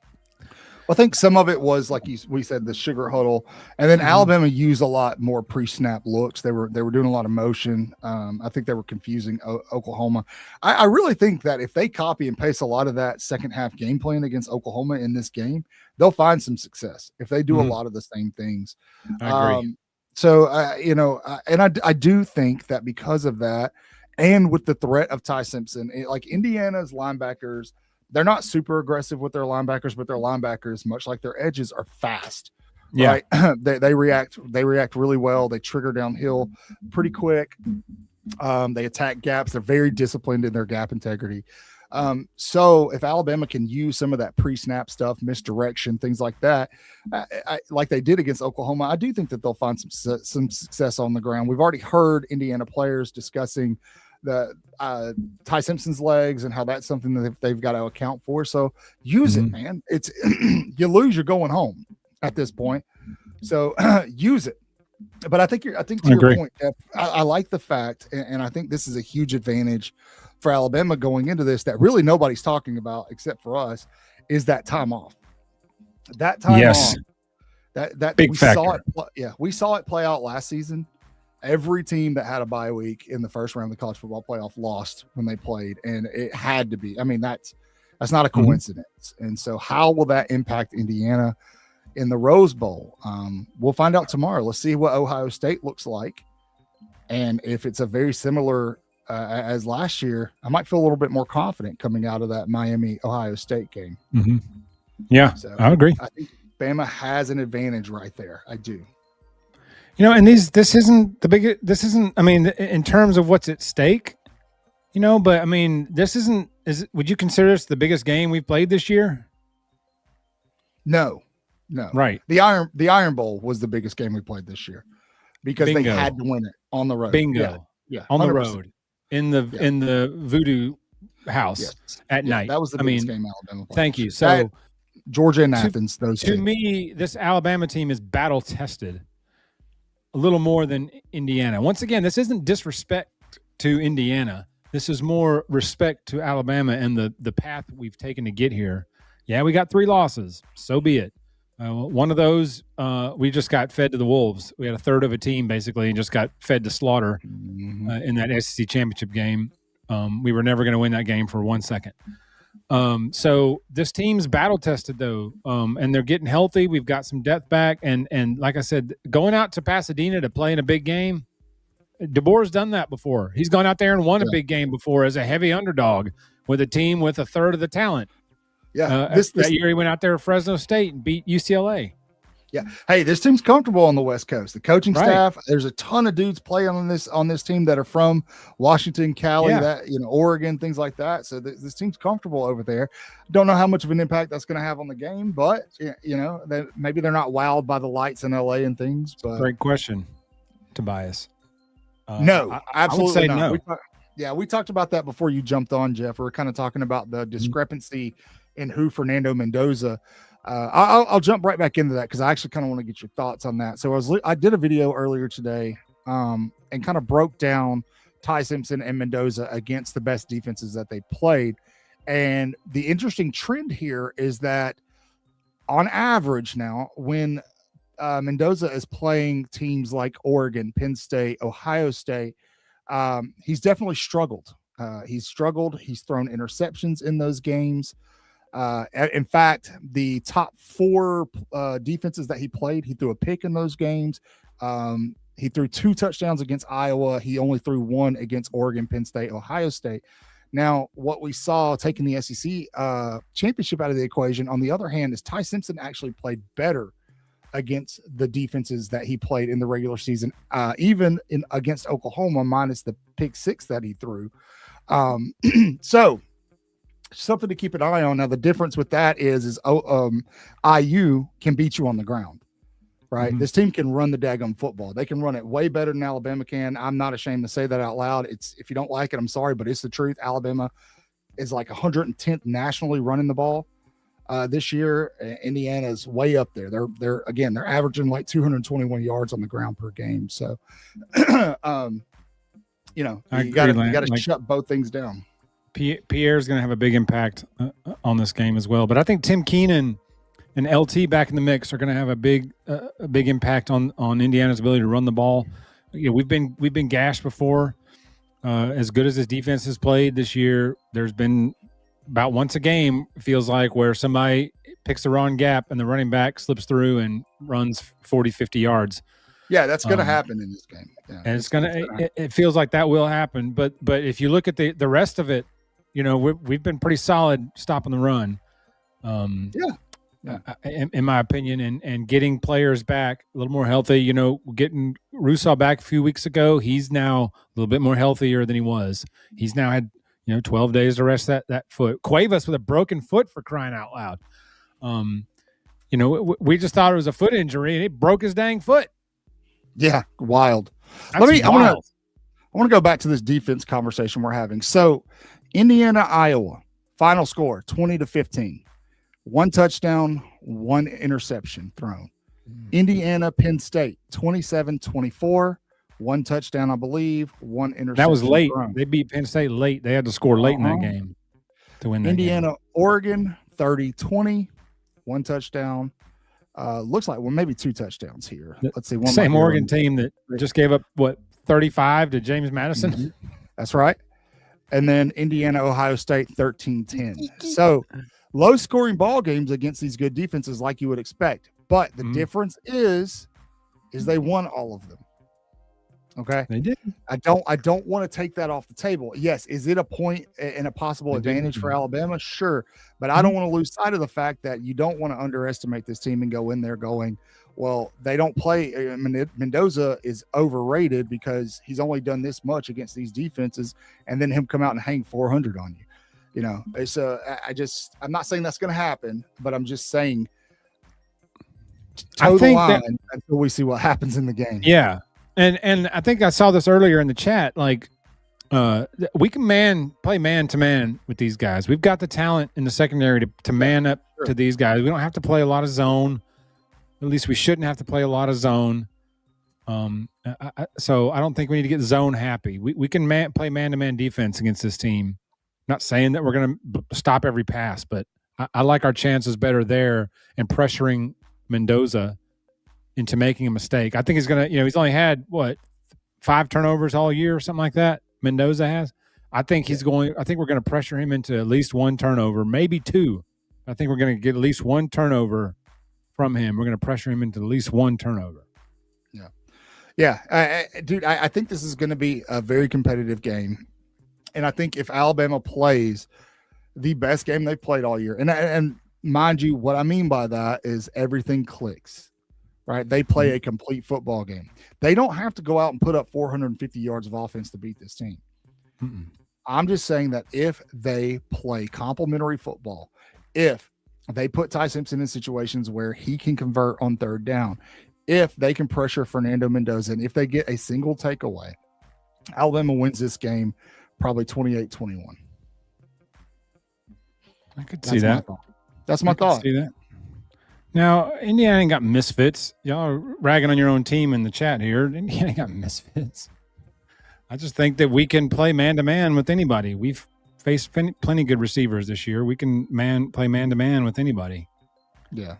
I think some of it was like we said, the sugar huddle, and then Alabama used a lot more pre-snap looks. They were doing a lot of motion. I think they were confusing Oklahoma. I really think that if they copy and paste a lot of that second half game plan against Oklahoma in this game, they'll find some success if they do a lot of the same things. I agree. I do think that because of that, and with the threat of Ty Simpson, like Indiana's linebackers, they're not super aggressive with their linebackers, but their linebackers, much like their edges, are fast. Yeah. Right? They react really well. They trigger downhill pretty quick. They attack gaps. They're very disciplined in their gap integrity. So if Alabama can use some of that pre-snap stuff, misdirection, things like that, like they did against Oklahoma, I do think that they'll find some success on the ground. We've already heard Indiana players discussing the Ty Simpson's legs and how that's something that they've got to account for. So use it, man. It's you lose, you're going home at this point. So use it. But I think to your point, Jeff, I like the fact, and I think this is a huge advantage for Alabama going into this that really nobody's talking about except for us, is that time off. That time off. That big we factor. We saw it play out last season. Every team that had a bye week in the first round of the college football playoff lost when they played, and it had to be. I mean, that's not a coincidence. And so how will that impact Indiana in the Rose Bowl? We'll find out tomorrow. Let's see what Ohio State looks like. And if it's a very similar as last year, I might feel a little bit more confident coming out of that Miami-Ohio State game. Yeah, so I agree. I think Bama has an advantage right there. I do. And this isn't the biggest. This isn't. I mean, in terms of what's at stake, But I mean, this isn't. Would you consider this the biggest game we've played this year? No. Right. The Iron Bowl was the biggest game we played this year because they had to win it on the road. Bingo. Yeah. On 100%. The road in the Voodoo house at night. That was the biggest game Alabama played. Thank you. So Georgia and Athens. Those to me, this Alabama team is battle tested. A little more than Indiana. Once again, this isn't disrespect to Indiana. This is more respect to Alabama and the path we've taken to get here. Yeah, we got 3 losses. So be it. One of those, we just got fed to the Wolves. We had a third of a team, basically, and just got fed to slaughter in that SEC championship game. We were never going to win that game for 1 second. So this team's battle tested though, and they're getting healthy. We've got some depth back, and like I said, going out to Pasadena to play in a big game, DeBoer's done that before. He's gone out there and won a big game before as a heavy underdog with a team with a third of the talent. Yeah, that year he went out there at Fresno State and beat UCLA. Yeah. Hey, this team's comfortable on the West Coast. The coaching staff, there's a ton of dudes playing on this team that are from Washington, Cali, Oregon, things like that. So this team's comfortable over there. Don't know how much of an impact that's going to have on the game, but maybe they're not wowed by the lights in LA and things. But great question, Tobias. No, absolutely not. No. We talked about that before you jumped on, Jeff. We were kind of talking about the discrepancy in who Fernando Mendoza. I'll jump right back into that because I actually kind of want to get your thoughts on that. So I did a video earlier today and kind of broke down Ty Simpson and Mendoza against the best defenses that they played. And the interesting trend here is that on average now, when Mendoza is playing teams like Oregon, Penn State, Ohio State, He's definitely struggled. He's struggled. He's thrown interceptions in those games. In fact, the top 4 defenses that he played, he threw a pick in those games. He threw 2 touchdowns against Iowa. He only threw 1 against Oregon, Penn State, Ohio State. Now, what we saw taking the SEC championship out of the equation, on the other hand, is Ty Simpson actually played better against the defenses that he played in the regular season, even against Oklahoma, minus the pick 6 that he threw. So something to keep an eye on. Now, the difference with that is IU can beat you on the ground, right? Mm-hmm. This team can run the daggum football. They can run it way better than Alabama can. I'm not ashamed to say that out loud. If you don't like it, I'm sorry, but it's the truth. Alabama is like 110th nationally running the ball. This year, Indiana's way up there. They're averaging like 221 yards on the ground per game. So, you got to shut both things down. Pierre's going to have a big impact on this game as well. But I think Tim Keenan and LT back in the mix are going to have a big impact on Indiana's ability to run the ball. We've been gashed before. As good as his defense has played this year, there's been about once a game, it feels like, where somebody picks the wrong gap and the running back slips through and runs 40, 50 yards. Yeah, that's going to happen in this game. Yeah, and it feels like that will happen. But if you look at the rest of it, we've been pretty solid stopping the run. In my opinion, and getting players back a little more healthy. Getting Rousseau back a few weeks ago, he's now a little bit more healthier than he was. He's now had 12 days to rest that foot. Cuevas with a broken foot, for crying out loud. We just thought it was a foot injury, and it broke his dang foot. Yeah, wild. I want to go back to this defense conversation we're having. So, Indiana, Iowa, final score 20-15. 1 touchdown, 1 interception thrown. Indiana, Penn State 27-24. 1 touchdown, I believe. 1 interception. That was late. Thrown. They beat Penn State late. They had to score late in that game to win that Indiana, game. Oregon 30-20. 1 touchdown. Looks like maybe 2 touchdowns here. Let's see. Same Oregon team that just gave up 35 to James Madison. Mm-hmm. That's right. And then Indiana, Ohio State 13-10. So low scoring ball games against these good defenses, like you would expect. But the difference is they won all of them. Okay, they did. I don't want to take that off the table. Yes, is it a point and a possible advantage for Alabama? Sure, but I don't want to lose sight of the fact that you don't want to underestimate this team and go in there going, well, they don't play. Mendoza is overrated because he's only done this much against these defenses, and then him come out and hang 400 on you. It's I'm not saying that's going to happen, but I'm just saying toe the line until we see what happens in the game. Yeah. And I think I saw this earlier in the chat. Like, we can play man to man with these guys. We've got the talent in the secondary to man up to these guys. We don't have to play a lot of zone. At least we shouldn't have to play a lot of zone. So I don't think we need to get zone happy. We can play man to man defense against this team. Not saying that we're going to stop every pass, but I like our chances better there and pressuring Mendoza into making a mistake. I think he's going to, he's only had 5 turnovers all year or something like that. Mendoza has. I think we're going to pressure him into at least 1 turnover, maybe 2. I think we're going to get at least 1 turnover from him. We're going to pressure him into at least 1 turnover. Yeah. Yeah. Dude, I think this is going to be a very competitive game. And I think if Alabama plays the best game they've played all year, and mind you, what I mean by that is everything clicks. Right, they play a complete football game. They don't have to go out and put up 450 yards of offense to beat this team. Mm-mm. I'm just saying that if they play complementary football, if they put Ty Simpson in situations where he can convert on 3rd down, if they can pressure Fernando Mendoza, and if they get a single takeaway, Alabama wins this game probably 28-21. I could see that. That's my thought. See that. Now, Indiana ain't got misfits. Y'all are ragging on your own team in the chat here. Indiana ain't got misfits. I just think that we can play man-to-man with anybody. We've faced plenty good receivers this year. We can play man-to-man with anybody. Yeah.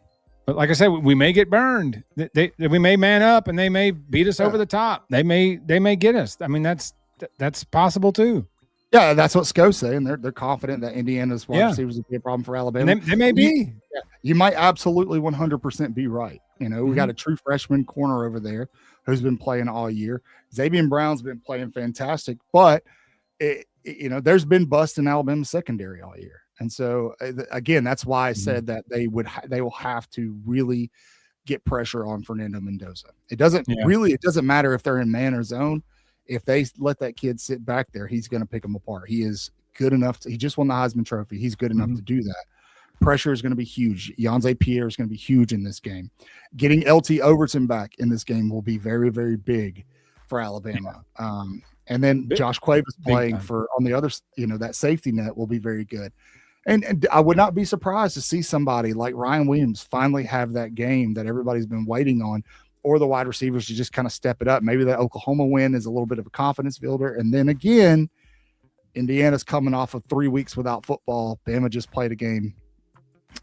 But like I said, we may get burned. We may man up, and they may beat us over the top. They may get us. I mean, that's that's possible too. Yeah, that's what Sco's saying. They're confident that Indiana's wide receivers will be a problem for Alabama. And they may be. You might absolutely 100% be right. You know, we got a true freshman corner over there who's been playing all year. Xavier Brown's been playing fantastic, but there's been bust in Alabama secondary all year. And so again, that's why I said that they will have to really get pressure on Fernando Mendoza. It doesn't matter if they're in man or zone. If they let that kid sit back there, he's going to pick them apart. He is good enough he just won the Heisman Trophy. He's good enough to do that. Pressure is going to be huge. Yanze Pierre is going to be huge in this game. Getting LT Overton back in this game will be very, very big for Alabama. And then Josh Cuevas playing on the other, that safety net will be very good. And I would not be surprised to see somebody like Ryan Williams finally have that game that everybody's been waiting on, or the wide receivers to just kind of step it up. Maybe that Oklahoma win is a little bit of a confidence builder. And then again, Indiana's coming off of 3 weeks without football. Bama just played a game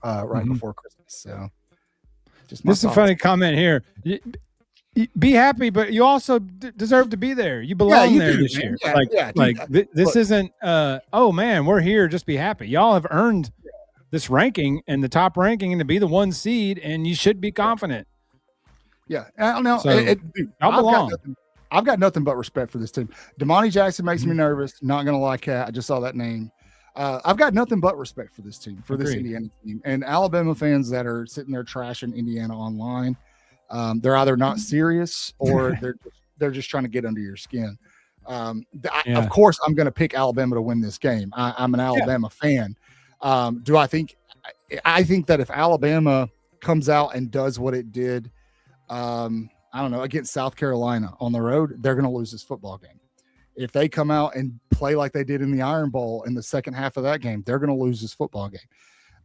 right before Christmas. So this is a funny comment here. Be happy, but you also deserve to be there. You belong there this year. This isn't, oh man, we're here. Just be happy. Y'all have earned this ranking and the top ranking and to be the 1 seed, and you should be confident. Yeah, I don't know. So, I've got nothing but respect for this team. Damani Jackson makes me nervous. Not going to lie, Kat. I just saw that name. I've got nothing but respect for this team, for this Indiana team. And Alabama fans that are sitting there trashing Indiana online, they're either not serious or they're just trying to get under your skin. Of course, I'm going to pick Alabama to win this game. I'm an Alabama fan. Do I think that if Alabama comes out and does what it did, I don't know, against South Carolina on the road, they're going to lose this football game. If they come out and play like they did in the Iron Bowl in the second half of that game, they're going to lose this football game.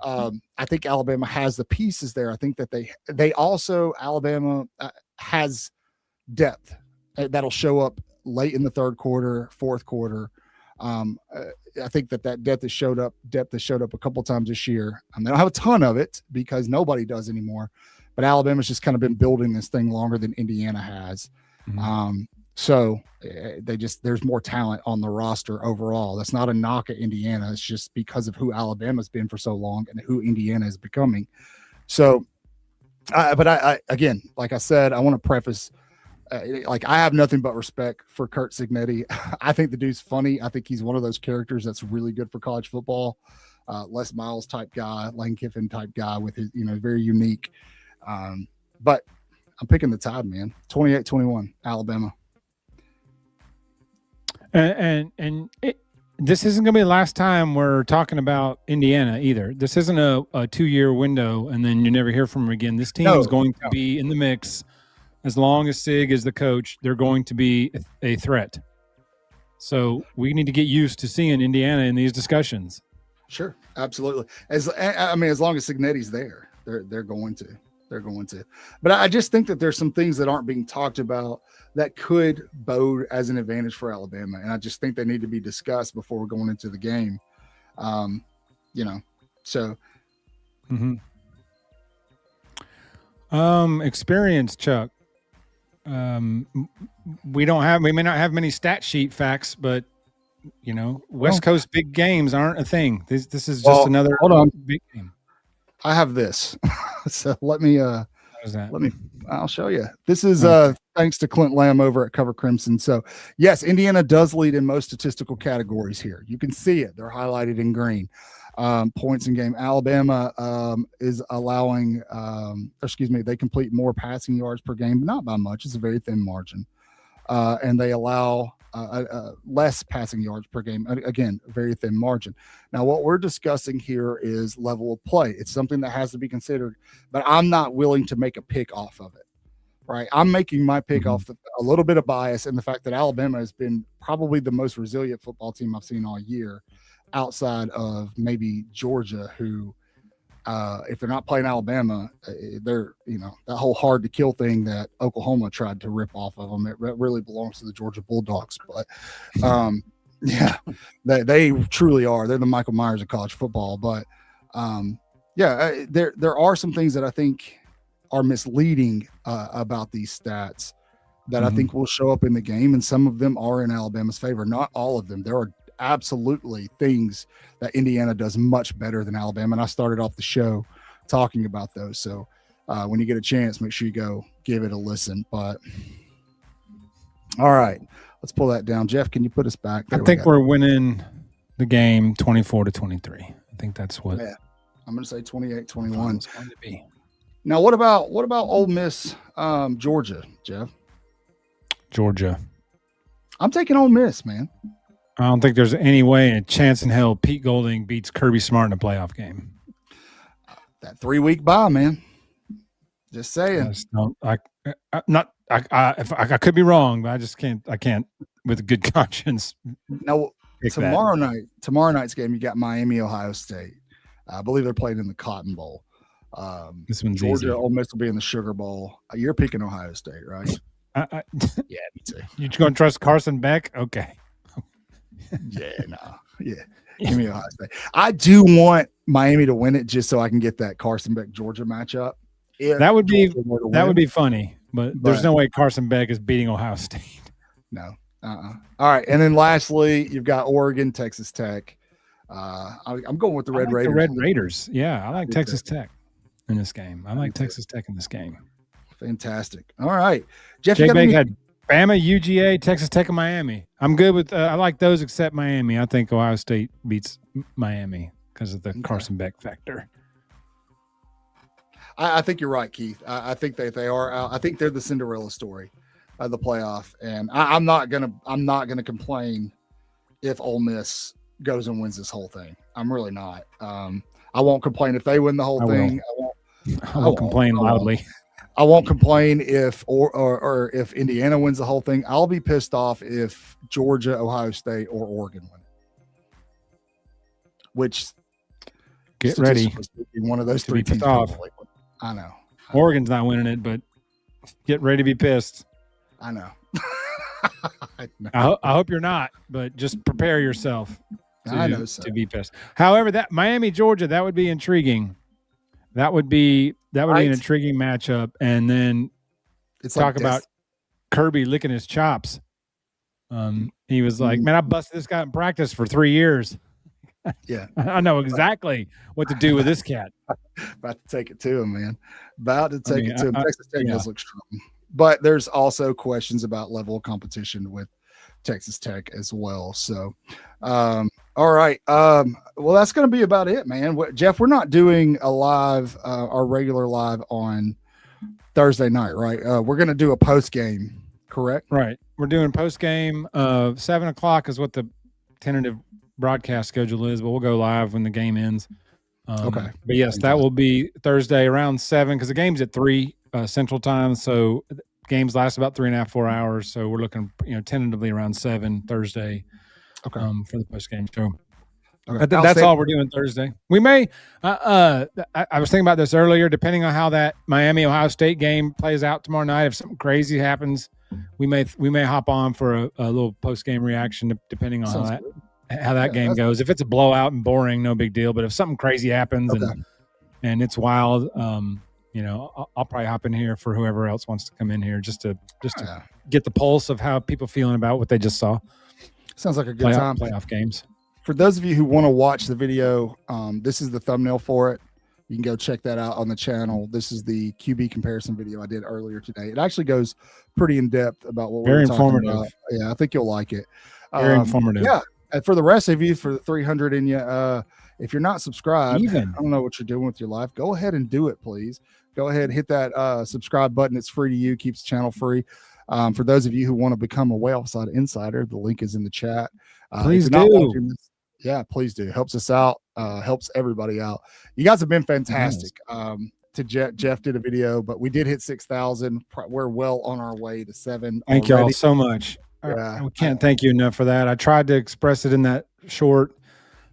I think Alabama has the pieces there. I think that they also, Alabama has depth that'll show up late in the third quarter, fourth quarter. I think that depth has showed up a couple times this year. They don't have a ton of it because nobody does anymore. But Alabama's just kind of been building this thing longer than Indiana has. So there's more talent on the roster overall. That's not a knock at Indiana. It's just because of who Alabama's been for so long and who Indiana is becoming. So, but I again, like I said, I want to preface, I have nothing but respect for Curt Cignetti. I think the dude's funny. I think he's one of those characters that's really good for college football. Les Miles type guy, Lane Kiffin type guy with his, very unique. But I'm picking the Tide, man. 28-21, Alabama. And this isn't going to be the last time we're talking about Indiana either. This isn't a 2-year window and then you never hear from them again. This team is going to be in the mix. As long as Sig is the coach, they're going to be a threat. So we need to get used to seeing Indiana in these discussions. Sure, absolutely. As long as Cignetti's there, they're going to. They're going to. But I just think that there's some things that aren't being talked about that could bode as an advantage for Alabama. And I just think they need to be discussed before we're going into the game. So. Experience, Chuck. We may not have many stat sheet facts, but West Coast big games aren't a thing. This is just another big game. I have this. So let me I'll show you. This is thanks to Clint Lamb over at Cover Crimson. So yes, Indiana does lead in most statistical categories here. You can see it. They're highlighted in green. Points in game. Alabama is allowing they complete more passing yards per game, but not by much. It's a very thin margin. And they allow less passing yards per game. Again, very thin margin. Now, what we're discussing here is level of play. It's something that has to be considered, but I'm not willing to make a pick off of it, right? I'm making my pick off a little bit of bias in the fact that Alabama has been probably the most resilient football team I've seen all year, outside of maybe Georgia, who if they're not playing Alabama, they're, that whole hard to kill thing that Oklahoma tried to rip off of them. It really belongs to the Georgia Bulldogs. But they truly are. They're the Michael Myers of college football. But there are some things that I think are misleading about these stats. that I think will show up in the game, and some of them are in Alabama's favor. Not all of them. There are absolutely things that Indiana does much better than Alabama, and I started off the show talking about those. So when you get a chance, make sure you go give it a listen. But all right, let's pull that down. Jeff, can you put us back? I think we're winning the game 24-23. I think that's what. Yeah, I'm going to say 28-21. It's going to be. Now, what about Ole Miss, Georgia, Jeff? Georgia. I'm taking Ole Miss, man. I don't think there's any way, a chance in hell, Pete Golding beats Kirby Smart in a playoff game. That 3-week bye, man. Just saying. I could be wrong, but I just can't. I can't with a good conscience. Now, tomorrow night's game, you got Miami, Ohio State. I believe they're playing in the Cotton Bowl. This one's Georgia, easy. Ole Miss will be in the Sugar Bowl. You're picking Ohio State, right? Yeah, me too. You going to trust Carson Beck? Okay. Yeah, no. Yeah. Give me Ohio State. I do want Miami to win it just so I can get that Carson Beck Georgia matchup. That would be funny, but there's no way Carson Beck is beating Ohio State. No. All right. And then lastly, you've got Oregon, Texas Tech. I'm going with the Red Raiders. The Red Raiders. Yeah, I like Texas Tech in this game. I like Texas Tech in this game. Fantastic. All right. Jeff, Jay Beck had Bama, UGA, Texas Tech, and Miami. I'm good with I like those except Miami. I think Ohio State beats Miami because of the Carson Beck factor. I think you're right, Keith. I think that they are. I think they're the Cinderella story of the playoff, and I'm not gonna complain if Ole Miss goes and wins this whole thing. I'm really not. I won't complain if they win the whole thing. I won't complain loudly. I won't complain if or if Indiana wins the whole thing. I'll be pissed off if Georgia, Ohio State, or Oregon win it. Which get ready. One of those three teams. I know. Oregon's not winning it, but get ready to be pissed. I know. I hope you're not, but just prepare yourself to be pissed. However, that Miami, Georgia, that would be intriguing. That would be an intriguing matchup. And then talk about Kirby licking his chops. He was like, man, I busted this guy in practice for 3 years. Yeah. I know exactly what to do with this cat. About to take it to him, man. About to take it to him. Texas Tech does look strong. But there's also questions about level of competition with Texas Tech as well. So, all right. Well, that's going to be about it, man. Jeff, we're not doing a live, our regular live on Thursday night, right? We're going to do a post game, correct? Right. We're doing post game. 7 o'clock is what the tentative broadcast schedule is, but we'll go live when the game ends. Okay. But yes, that will be Thursday around 7 because the game's at 3 Central Time. So games last about 3.5, 4 hours. So we're looking, tentatively around 7 Thursday. Okay. For the post game show. Okay. I think that's all we're doing Thursday. We may. I was thinking about this earlier. Depending on how that Miami Ohio State game plays out tomorrow night, if something crazy happens, we may hop on for a little post game reaction, depending on how that game goes. If it's a blowout and boring, no big deal. But if something crazy happens and it's wild, I'll probably hop in here for whoever else wants to come in here just to get the pulse of how people feeling about what they just saw. Sounds like a good time. Playoff games. For those of you who want to watch the video, this is the thumbnail for it. You can go check that out on the channel. This is the QB comparison video I did earlier today. It actually goes pretty in depth about what we're talking about. Yeah, I think you'll like it. Very informative. Yeah. And for the rest of you, for the 300 in you, if you're not subscribed, I don't know what you're doing with your life. Go ahead and do it, please. Go ahead, hit that subscribe button. It's free to you. Keeps the channel free. For those of you who want to become a Waaaay Offsides insider, the link is in the chat. Please do. Yeah, please do. Helps us out. Helps everybody out. You guys have been fantastic. Jeff did a video, but we did hit 6,000. We're well on our way to 7. Thank y'all so much. Yeah, we can't thank you enough for that. I tried to express it in that short,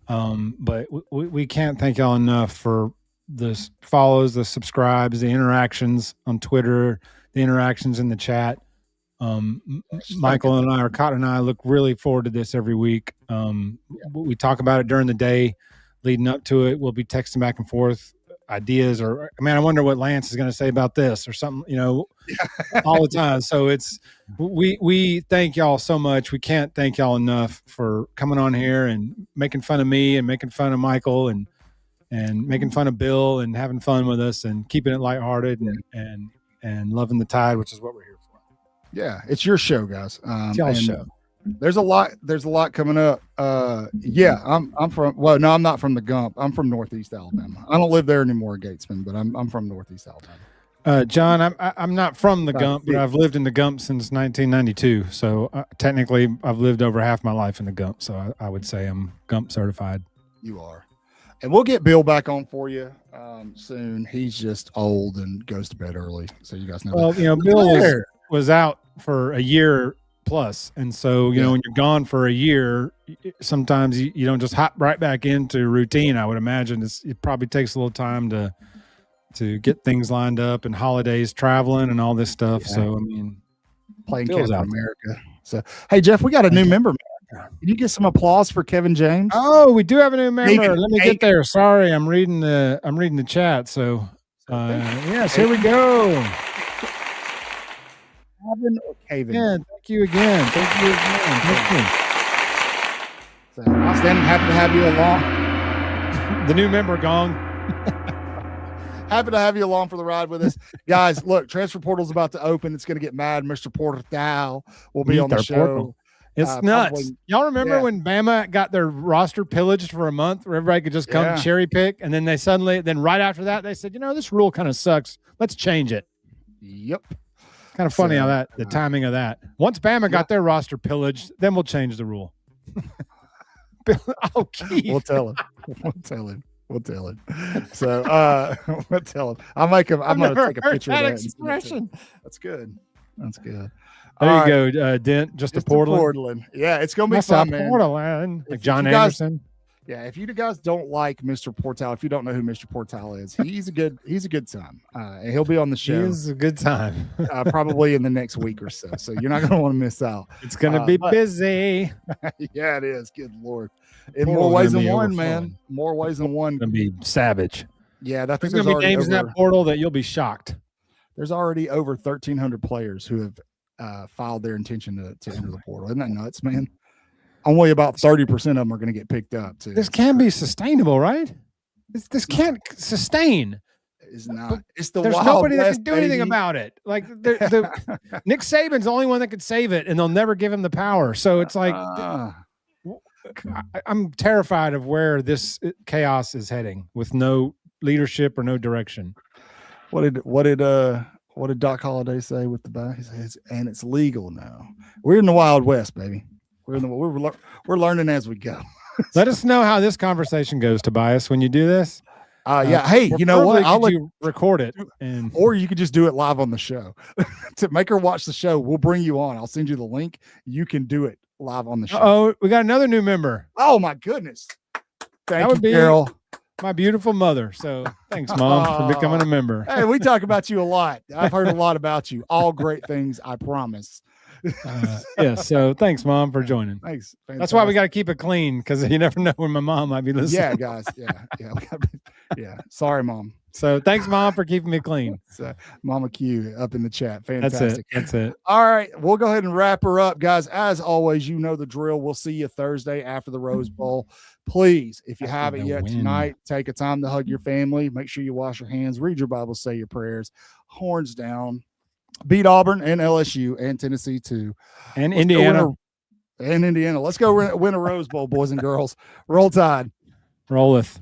but we can't thank y'all enough for the follows, the subscribes, the interactions on Twitter, the interactions in the chat. Michael and I, or Cotton and I, look really forward to this every week. We talk about it during the day, leading up to it. We'll be texting back and forth ideas, or I wonder what Lance is going to say about this or something, all the time. So We thank y'all so much. We can't thank y'all enough for coming on here and making fun of me and making fun of Michael and making fun of Bill and having fun with us and keeping it lighthearted and loving the Tide, which is what we're here for. Yeah, it's your show, guys. It's y'all's show. There's a lot coming up. Yeah, I'm from. Well, no, I'm not from the Gump. I'm from Northeast Alabama. I don't live there anymore, Gatesman, but I'm from Northeast Alabama. John, I'm not from the Gump, but I've lived in the Gump since 1992. So technically, I've lived over half my life in the Gump. So I would say I'm Gump certified. You are, and we'll get Bill back on for you soon. He's just old and goes to bed early, so you guys know. Well, that. Bill was out for a year plus, and so when you're gone for a year, sometimes you don't just hop right back into routine. I would imagine it probably takes a little time to get things lined up and holidays, traveling, and all this stuff. Yeah. So I mean, playing Captain America. So hey, Jeff, we got a new member. Can you get some applause for Kevin James? Oh, we do have a new member. Let me get there. Sorry, I'm reading the chat. So yes, here we go. Kevin or Kevin? Yeah, thank you again. Thank you again. So, outstanding. Happy to have you along. The new member gong. Happy to have you along for the ride with us. Guys, look, transfer portal's about to open. It's going to get mad. Mr. Portal will be on the show. Portal. It's nuts. Probably, y'all remember when Bama got their roster pillaged for a month where everybody could just come cherry pick, and then then right after that, they said, this rule kind of sucks. Let's change it. Yep. Kind of funny how the timing of that. Once Bama got their roster pillaged, then we'll change the rule. Keith. We'll tell him. So we'll tell him. I'm going to take a picture of that expression. That's good. There you go, Dent. Just a Portland. Yeah, it's going to be fun, man. Portland. Like John Anderson. Yeah, if you guys don't like Mr. Portal, if you don't know who Mr. Portal is, he's a good time. And he'll be on the show. He's a good time. Probably in the next week or so. So you're not going to want to miss out. It's going to be busy. Yeah, it is. Good Lord. In more ways than one, man. More ways than one. It's going to be savage. Yeah, I think there's going to be names in that portal that you'll be shocked. There's already over 1,300 players who have filed their intention to enter the portal. Isn't that nuts, man? Only about 30% of them are going to get picked up too. This can't be sustainable, right? This can't sustain. It's not. It's There's nobody that can do anything about it. Like Nick Saban's the only one that could save it, and they'll never give him the power. So it's like I'm terrified of where this chaos is heading with no leadership or no direction. What did Doc Holliday say with the back? He says, and it's legal now. We're in the Wild West, baby. We're learning as we go. Let us know how this conversation goes, Tobias, when you do this. Yeah. Hey, you know what? I'll let you record it, or you could just do it live on the show. To make her watch the show, we'll bring you on. I'll send you the link. You can do it live on the show. Oh, we got another new member. Oh my goodness! That would be Carol, my beautiful mother. So thanks, Mom, for becoming a member. Hey, we talk about you a lot. I've heard a lot about you. All great things, I promise. So thanks, Mom, for joining. Thanks. Fantastic. That's why we got to keep it clean, because you never know when my mom might be listening. Yeah, guys. Yeah. Sorry, Mom. So thanks, Mom, for keeping me clean. So, Mama Q up in the chat. Fantastic. That's it. All right, we'll go ahead and wrap her up, guys. As always, you know the drill. We'll see you Thursday after the Rose Bowl. Please, if you haven't yet tonight, take a time to hug your family. Make sure you wash your hands, read your Bible, say your prayers. Horns down. Beat Auburn and LSU and Tennessee too. And Indiana. Let's go win a Rose Bowl, boys and girls. Roll Tide. Rolleth.